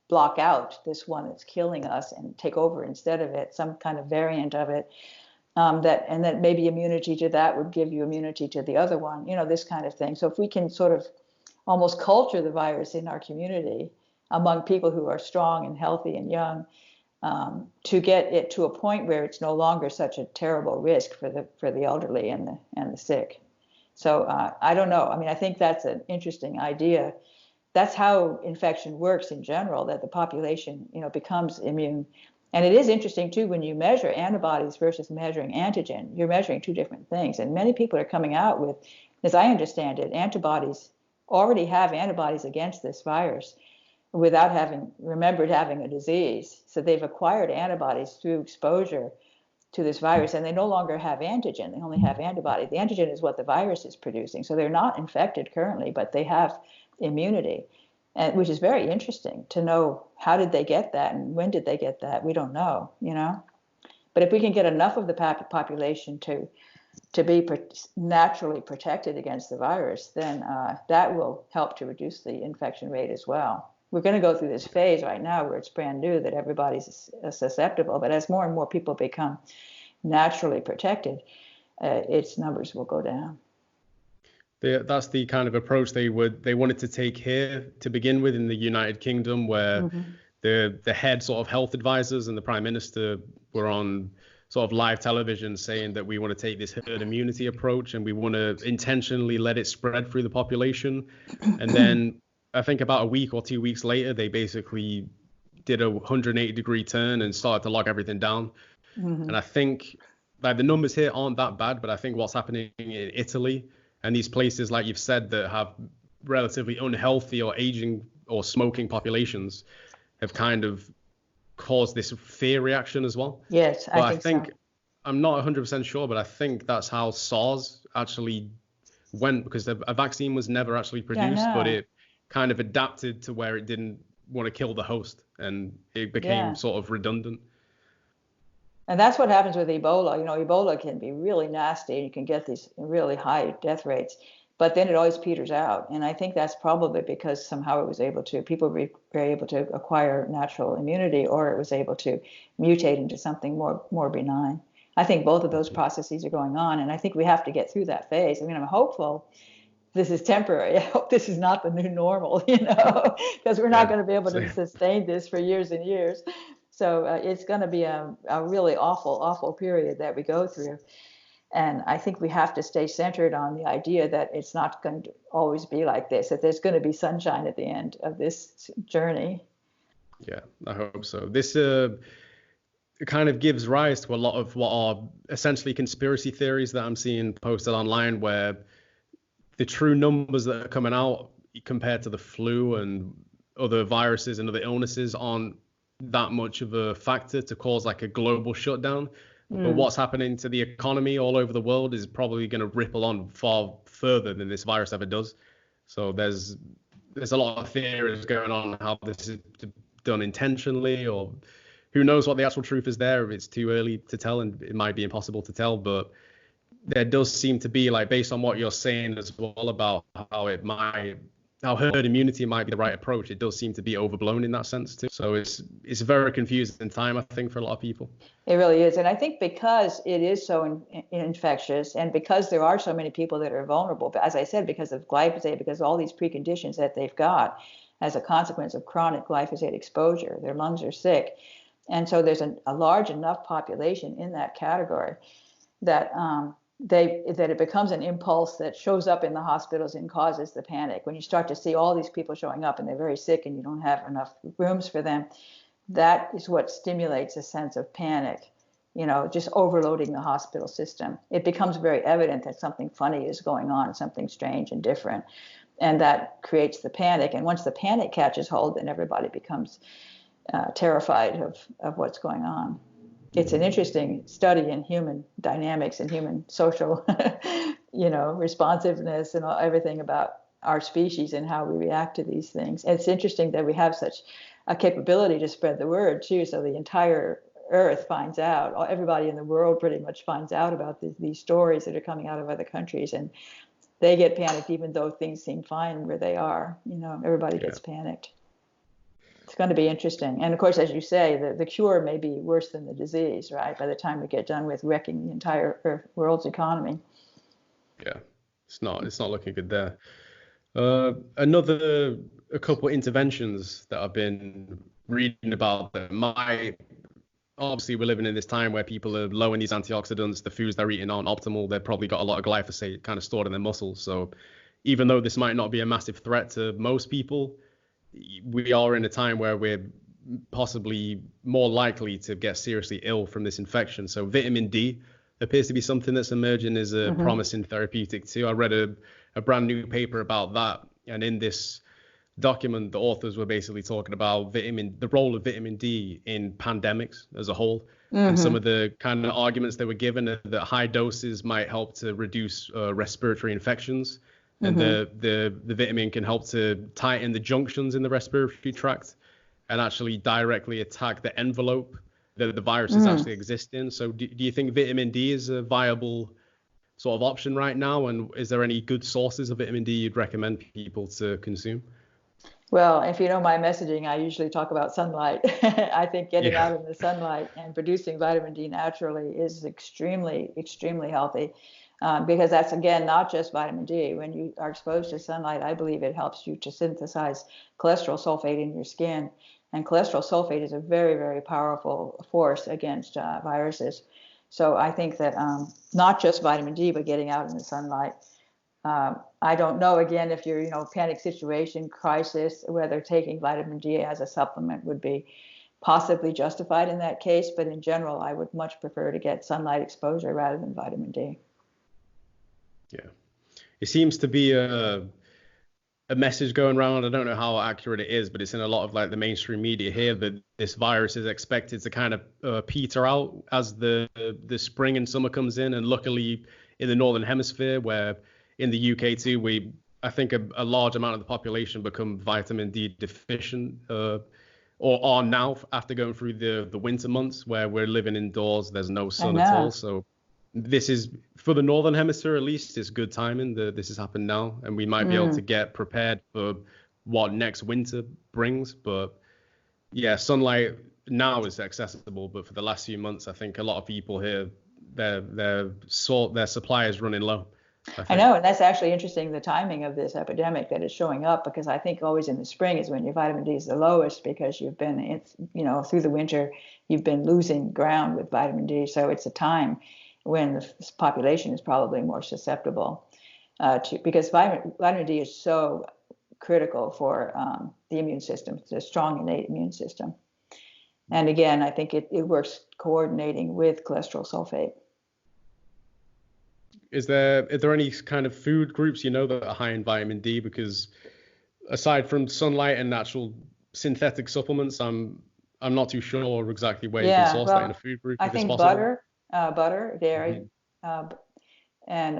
block out this one that's killing us and take over instead of it, some kind of variant of it. That maybe immunity to that would give you immunity to the other one, this kind of thing. So if we can sort of almost culture the virus in our community among people who are strong and healthy and young, to get it to a point where it's no longer such a terrible risk for the elderly and the sick. So I don't know. I think that's an interesting idea. That's how infection works in general, that the population, becomes immune. And it is interesting too, when you measure antibodies versus measuring antigen, you're measuring two different things. And many people are coming out with, as I understand it, already have antibodies against this virus without having remembered having a disease. So they've acquired antibodies through exposure to this virus, and they no longer have antigen. They only have antibody. The antigen is what the virus is producing. So they're not infected currently, but they have immunity, which is very interesting to know how did they get that and when did they get that. We don't know, But if we can get enough of the population to be naturally protected against the virus, then that will help to reduce the infection rate as well. We're going to go through this phase right now where it's brand new, that everybody's susceptible. But as more and more people become naturally protected, its numbers will go down. That's the kind of approach they wanted to take here to begin with in the United Kingdom, where the head sort of health advisors and the Prime Minister were on sort of live television saying that we want to take this herd immunity approach and we want to intentionally let it spread through the population. And then I think about a week or 2 weeks later, they basically did a 180-degree turn and started to lock everything down. And I think the numbers here aren't that bad, but I think what's happening in Italy and these places, like you've said, that have relatively unhealthy or aging or smoking populations have kind of caused this fear reaction as well. Yes, I think so. I'm not 100% sure, but I think that's how SARS actually went, because a vaccine was never actually produced, but it kind of adapted to where it didn't want to kill the host, and it became sort of redundant. And that's what happens with Ebola. Ebola can be really nasty, and you can get these really high death rates. but then it always peters out. And I think that's probably because somehow people were able to acquire natural immunity, or it was able to mutate into something more benign. I think both of those processes are going on, and I think we have to get through that phase. I mean, I'm hopeful this is temporary. I hope this is not the new normal, because we're not going to be able to sustain this for years and years. So it's going to be a really awful period that we go through. And I think we have to stay centered on the idea that it's not going to always be like this, that there's going to be sunshine at the end of this journey. Yeah, I hope so. This kind of gives rise to a lot of what are essentially conspiracy theories that I'm seeing posted online, where the true numbers that are coming out compared to the flu and other viruses and other illnesses aren't that much of a factor to cause like a global shutdown. But what's happening to the economy all over the world is probably going to ripple on far further than this virus ever does. So there's a lot of theories going on how this is done intentionally, or who knows what the actual truth is there. It's too early to tell, and it might be impossible to tell. But there does seem to be, like, based on what you're saying as well about how herd immunity might be the right approach, it does seem to be overblown in that sense too. So it's a very confusing time, I think, for a lot of people. It really is. And I think because it is so infectious, and because there are so many people that are vulnerable, but as I said, because of glyphosate, because of all these preconditions that they've got as a consequence of chronic glyphosate exposure, their lungs are sick. And so there's a large enough population in that category that that it becomes an impulse that shows up in the hospitals and causes the panic. When you start to see all these people showing up and they're very sick and you don't have enough rooms for them, that is what stimulates a sense of panic, just overloading the hospital system. It becomes very evident that something funny is going on, something strange and different, and that creates the panic. And once the panic catches hold, then everybody becomes terrified of what's going on. It's an interesting study in human dynamics and human social, responsiveness and everything about our species and how we react to these things. It's interesting that we have such a capability to spread the word too. So the entire earth finds out, everybody in the world pretty much finds out about these stories that are coming out of other countries, and they get panicked even though things seem fine where they are. Everybody gets panicked. It's going to be interesting. And of course, as you say, the cure may be worse than the disease, right? By the time we get done with wrecking the entire world's economy. Yeah, it's not looking good there. A couple of interventions that I've been reading about that obviously we're living in this time where people are low in these antioxidants, the foods they're eating aren't optimal, they've probably got a lot of glyphosate kind of stored in their muscles. So even though this might not be a massive threat to most people, we are in a time where we're possibly more likely to get seriously ill from this infection. So vitamin D appears to be something that's emerging as a promising therapeutic too. I read a brand new paper about that, and in this document, the authors were basically talking about the role of vitamin D in pandemics as a whole. And some of the kind of arguments they were given are that high doses might help to reduce respiratory infections. And the vitamin can help to tighten the junctions in the respiratory tract and actually directly attack the envelope that the virus is actually existing. So do you think vitamin D is a viable sort of option right now? And is there any good sources of vitamin D you'd recommend people to consume? Well, if you know my messaging, I usually talk about sunlight. I think getting out in the sunlight and producing vitamin D naturally is extremely, extremely healthy. Because that's, again, not just vitamin D. When you are exposed to sunlight, I believe it helps you to synthesize cholesterol sulfate in your skin. And cholesterol sulfate is a very, very powerful force against viruses. So I think that not just vitamin D, but getting out in the sunlight. I don't know, again, if you're, panic situation, crisis, whether taking vitamin D as a supplement would be possibly justified in that case. But in general, I would much prefer to get sunlight exposure rather than vitamin D. Yeah, it seems to be a message going around. I don't know how accurate it is, but it's in a lot of like the mainstream media here that this virus is expected to kind of peter out as the spring and summer comes in. And luckily in the Northern Hemisphere, where in the UK too, I think a large amount of the population become vitamin D deficient or are now after going through the winter months where we're living indoors. There's no sun at all. So this is, for the Northern Hemisphere at least, it's good timing that this has happened now, and we might be able to get prepared for what next winter brings. But yeah, sunlight now is accessible, but for the last few months, I think a lot of people here, their supply is running low. I know, and that's actually interesting, the timing of this epidemic that is showing up, because I think always in the spring is when your vitamin D is the lowest, because you've been, through the winter, you've been losing ground with vitamin D. So it's a time when the population is probably more susceptible because vitamin D is so critical for the immune system. It's a strong innate immune system. And again, I think it works coordinating with cholesterol sulfate. Are there any kind of food groups that are high in vitamin D? Because aside from sunlight and natural synthetic supplements, I'm not too sure exactly where you can source that in a food group. I think butter, dairy, and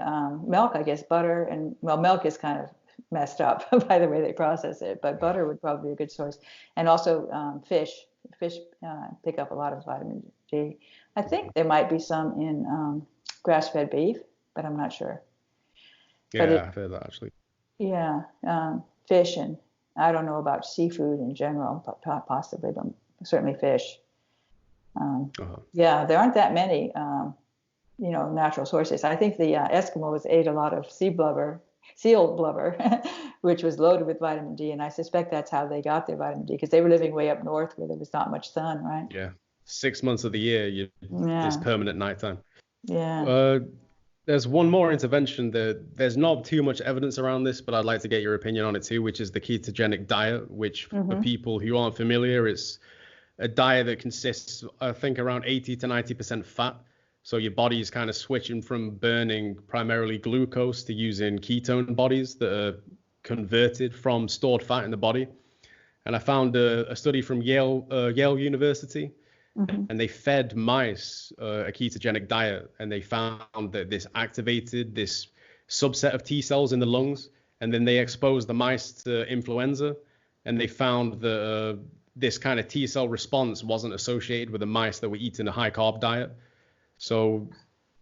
milk. I guess butter and milk is kind of messed up by the way they process it, but butter would probably be a good source. And also fish. Fish pick up a lot of vitamin D. I think there might be some in grass-fed beef, but I'm not sure. Yeah, I've heard that actually. Yeah, fish, and I don't know about seafood in general, but possibly, but certainly fish. Yeah, there aren't that many, natural sources. I think the Eskimos ate a lot of seal blubber, which was loaded with vitamin D, and I suspect that's how they got their vitamin D, because they were living way up north where there was not much sun, right? Yeah, 6 months of the year, it's permanent nighttime. Yeah. There's one more intervention that there's not too much evidence around this, but I'd like to get your opinion on it too, which is the ketogenic diet, which for people who aren't familiar, it's a diet that consists, I think, around 80 to 90% fat. So your body is kind of switching from burning primarily glucose to using ketone bodies that are converted from stored fat in the body. And I found a study from Yale University, and they fed mice a ketogenic diet, and they found that this activated this subset of T cells in the lungs, and then they exposed the mice to influenza, and they found that this kind of T cell response wasn't associated with the mice that were eating a high carb diet. So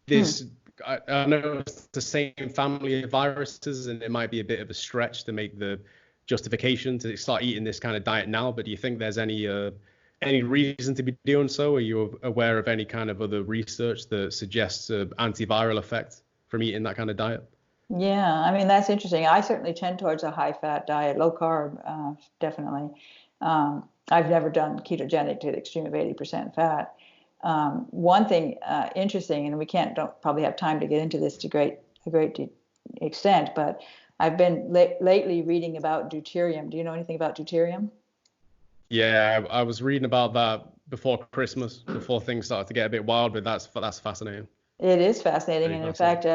this, I know it's the same family of viruses, and it might be a bit of a stretch to make the justification to start eating this kind of diet now, but do you think there's any reason to be doing so? Are you aware of any kind of other research that suggests an antiviral effect from eating that kind of diet? Yeah, I mean, that's interesting. I certainly tend towards a high-fat diet, low carb, definitely. I've never done ketogenic to the extreme of 80% fat. One thing interesting, and we don't probably have time to get into this to a great extent, but I've been lately reading about deuterium. Do you know anything about deuterium? Yeah, I was reading about that before Christmas, before things started to get a bit wild, but that's fascinating. It is fascinating, and in fact,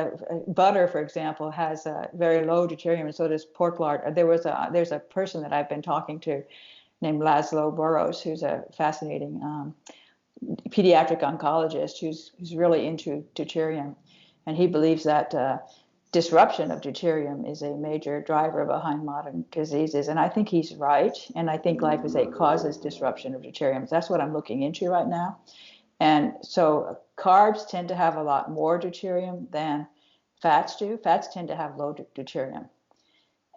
butter, for example, has a very low deuterium, and so does pork lard. There's a person that I've been talking to named Laszlo Boros, who's a fascinating pediatric oncologist who's really into deuterium, and he believes that disruption of deuterium is a major driver behind modern diseases, and I think he's right, and I think glyphosate causes disruption of deuterium. That's what I'm looking into right now. And so carbs tend to have a lot more deuterium than fats do. Fats tend to have low deuterium.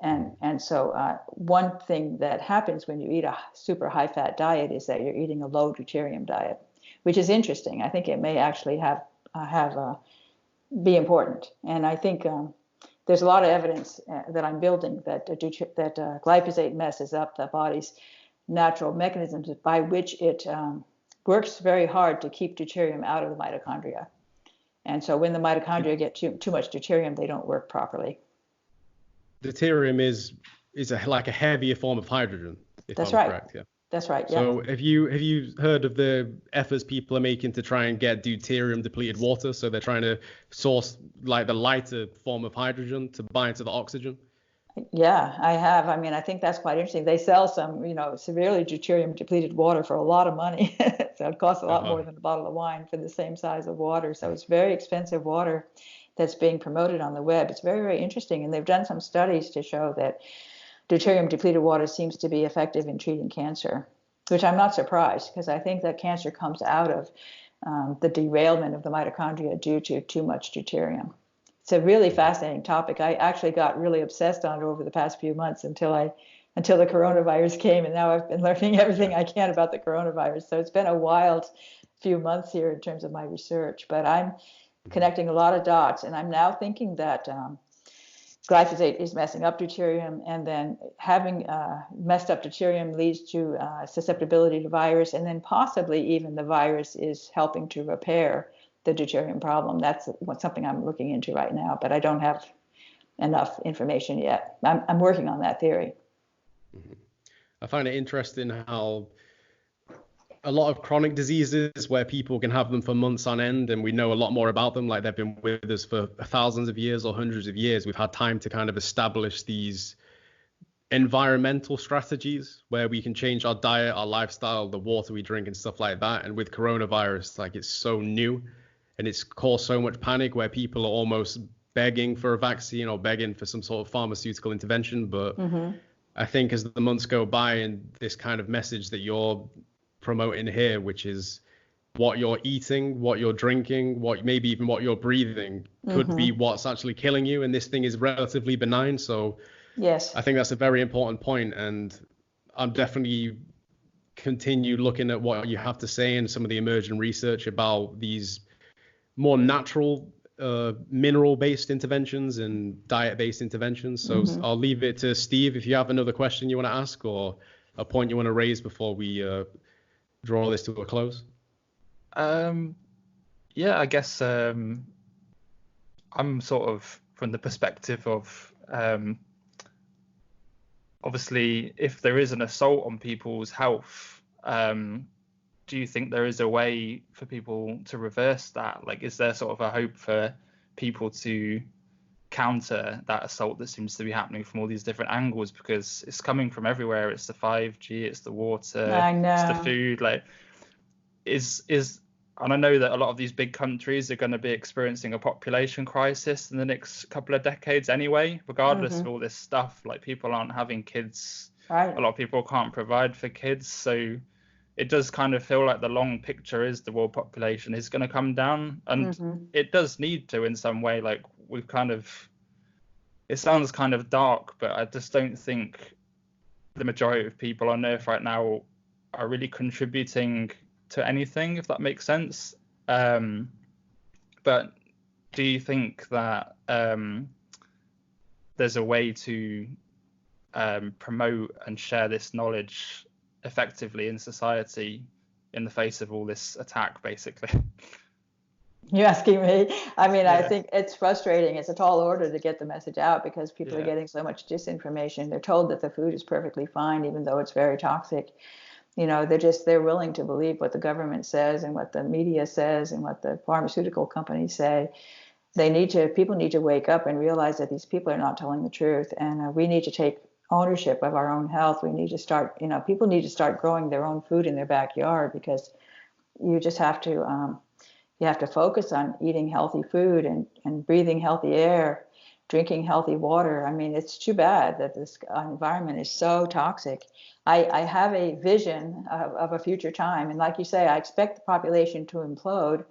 And so one thing that happens when you eat a super high fat diet is that you're eating a low deuterium diet, which is interesting. I think it may actually be important. And I think there's a lot of evidence that I'm building that glyphosate messes up the body's natural mechanisms by which it works very hard to keep deuterium out of the mitochondria. And so when the mitochondria get too much deuterium, they don't work properly. Deuterium is like a heavier form of hydrogen, if That's I'm right. correct. Yeah. That's right. Yeah. So have you heard of the efforts people are making to try and get deuterium depleted water? So they're trying to source like the lighter form of hydrogen to bind to the oxygen. Yeah, I have. I mean, I think that's quite interesting. They sell some, severely deuterium depleted water for a lot of money. So it costs a lot more than a bottle of wine for the same size of water. So it's very expensive water that's being promoted on the web. It's very, very interesting. And they've done some studies to show that deuterium depleted water seems to be effective in treating cancer, which I'm not surprised, because I think that cancer comes out of the derailment of the mitochondria due to too much deuterium. It's a really fascinating topic. I actually got really obsessed on it over the past few months until the coronavirus came, and now I've been learning everything I can about the coronavirus. So it's been a wild few months here in terms of my research, but I'm connecting a lot of dots, and I'm now thinking that glyphosate is messing up deuterium, and then having messed up deuterium leads to susceptibility to virus, and then possibly even the virus is helping to repair the deuterium problem. That's something I'm looking into right now, but I don't have enough information yet. I'm working on that theory. I find it interesting how a lot of chronic diseases where people can have them for months on end and we know a lot more about them, like they've been with us for thousands of years or hundreds of years. We've had time to kind of establish these environmental strategies where we can change our diet, our lifestyle, the water we drink and stuff like that. And with coronavirus, like it's so new and it's caused so much panic where people are almost begging for a vaccine or begging for some sort of pharmaceutical intervention. But I think as the months go by and this kind of message that you're promoting here, which is what you're eating, what you're drinking, maybe even what you're breathing could be what's actually killing you. And this thing is relatively benign. So yes, I think that's a very important point. And I'm definitely continue looking at what you have to say and some of the emerging research about these more natural mineral-based interventions and diet-based interventions. So I'll leave it to Steve if you have another question you want to ask or a point you want to raise before we draw this to a close. Yeah, I guess I'm sort of from the perspective of obviously if there is an assault on people's health, do you think there is a way for people to reverse that? Like, is there sort of a hope for people to counter that assault that seems to be happening from all these different angles? Because it's coming from everywhere. It's the 5G, it's the water, it's the food. Like, and I know that a lot of these big countries are going to be experiencing a population crisis in the next couple of decades anyway, regardless of all this stuff. Like, people aren't having kids. Right. A lot of people can't provide for kids. So it does kind of feel like the long picture is the world population is going to come down. And it does need to in some way. Like, we've kind of, it sounds kind of dark, but I just don't think the majority of people on Earth right now are really contributing to anything, if that makes sense. But do you think that there's a way to promote and share this knowledge effectively in society in the face of all this attack, basically? You're asking me? I mean, yeah. I think it's frustrating. It's a tall order to get the message out because people are getting so much disinformation. They're told that the food is perfectly fine, even though it's very toxic. You know, they're willing to believe what the government says and what the media says and what the pharmaceutical companies say. People need to wake up and realize that these people are not telling the truth. And we need to take ownership of our own health. We need to start, people need to start growing their own food in their backyard, because you just have to, you have to focus on eating healthy food and breathing healthy air, drinking healthy water. I mean, it's too bad that this environment is so toxic. I have a vision of a future time. And like you say, I expect the population to implode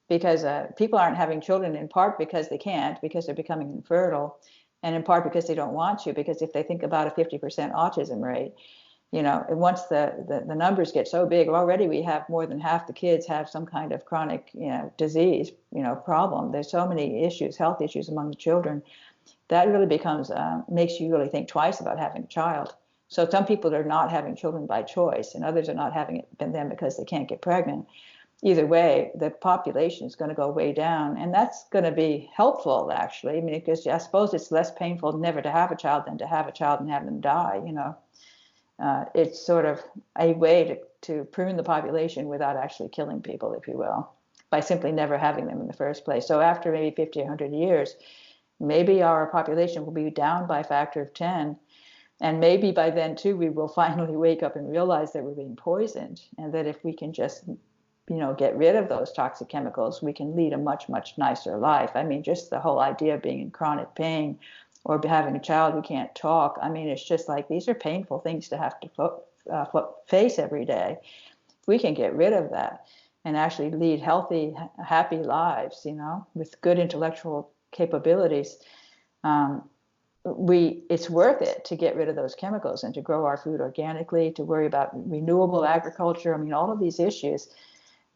because people aren't having children, in part because they can't, because they're becoming infertile, and in part because they don't want to, because if they think about a 50% autism rate, and once the numbers get so big, already we have more than half the kids have some kind of chronic, disease, problem. There's so many issues, health issues among the children. That really becomes, makes you really think twice about having a child. So some people are not having children by choice, and others are not having it them because they can't get pregnant. Either way, the population is going to go way down, and that's going to be helpful, actually. I mean, because I suppose it's less painful never to have a child than to have a child and have them die. It's sort of a way to prune the population without actually killing people, if you will, by simply never having them in the first place. So after maybe 50 or 100 years, maybe our population will be down by a factor of 10. And maybe by then, too, we will finally wake up and realize that we're being poisoned, and that if we can just get rid of those toxic chemicals, we can lead a much, much nicer life. I mean, just the whole idea of being in chronic pain or having a child who can't talk. I mean, it's just like, these are painful things to have to face every day. If we can get rid of that, and actually lead healthy, happy lives, with good intellectual capabilities, it's worth it to get rid of those chemicals and to grow our food organically, to worry about renewable agriculture. I mean, all of these issues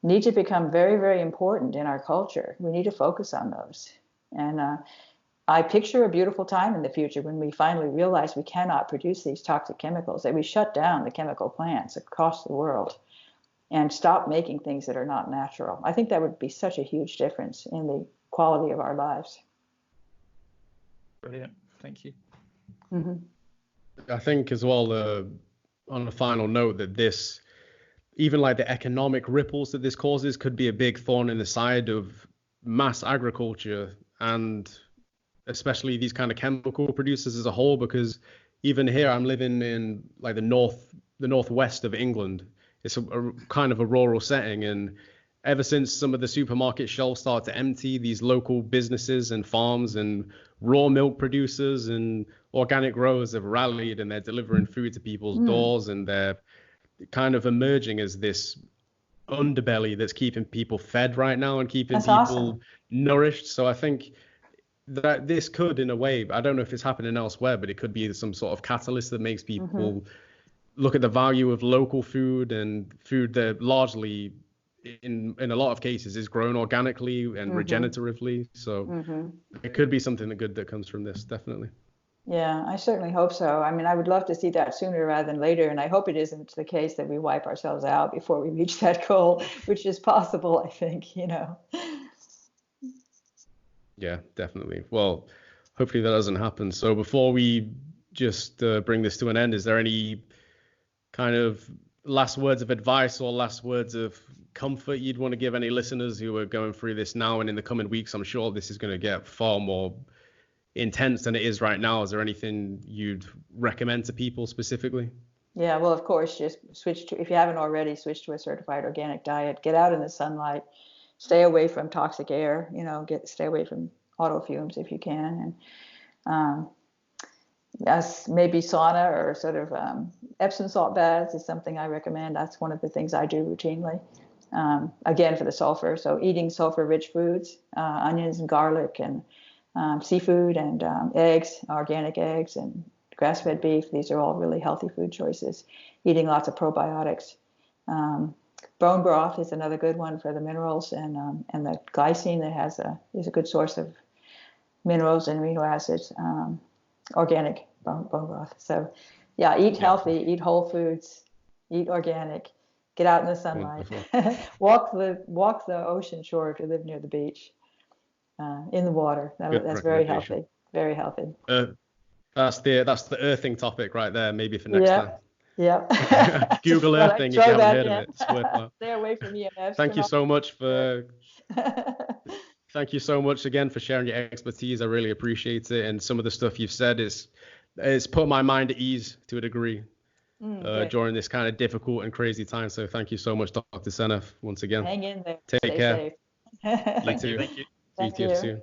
need to become very, very important in our culture. We need to focus on those. And I picture a beautiful time in the future when we finally realize we cannot produce these toxic chemicals, that we shut down the chemical plants across the world and stop making things that are not natural. I think that would be such a huge difference in the quality of our lives. Brilliant. Thank you. Mm-hmm. I think as well, on a final note, that this, even like the economic ripples that this causes, could be a big thorn in the side of mass agriculture, and especially these kind of chemical producers as a whole, because even here I'm living in like the northwest of England. It's a kind of a rural setting, and ever since some of the supermarket shelves started to empty, these local businesses and farms and raw milk producers and organic growers have rallied, and they're delivering food to people's doors, and they're kind of emerging as this underbelly that's keeping people fed right now and keeping That's people awesome. nourished. So I think that this could, in a way, I don't know if it's happening elsewhere, but it could be some sort of catalyst that makes people look at the value of local food, and food that largely in a lot of cases is grown organically and regeneratively. So it could be something good that comes from this, definitely. Yeah, I certainly hope so. I mean, I would love to see that sooner rather than later, and I hope it isn't the case that we wipe ourselves out before we reach that goal, which is possible, I think. Yeah, definitely. Well, hopefully that doesn't happen. So before we just bring this to an end, is there any kind of last words of advice or last words of comfort you'd want to give any listeners who are going through this now and in the coming weeks? I'm sure this is going to get far more intense than it is right now. Is there anything you'd recommend to people specifically? Yeah, well, of course, just if you haven't already, switch to a certified organic diet. Get out in the sunlight. Stay away from toxic air. Stay away from auto fumes if you can, and yes, maybe sauna or sort of Epsom salt baths is something I recommend. That's one of the things I do routinely. Again, for the sulfur, so eating sulfur-rich foods, onions and garlic and seafood and eggs, organic eggs and grass-fed beef. These are all really healthy food choices. Eating lots of probiotics. Bone broth is another good one for the minerals and the glycine that is a good source of minerals and amino acids. Organic bone broth. So, yeah, eat healthy, eat whole foods, eat organic, get out in the sunlight, walk the ocean shore if you live near the beach, in the water. That's very healthy, very healthy. That's the earthing topic right there. Maybe for next time. Yeah. Google earthing if you haven't heard of it. It's worthwhile. Stay away from EMFs. Thank you so much for. Thank you so much again for sharing your expertise. I really appreciate it. And some of the stuff you've said it's put my mind at ease to a degree during this kind of difficult and crazy time. So thank you so much, Dr. Seneff, once again. Hang in there. Take care. Safe. You too. Thank you. See you soon.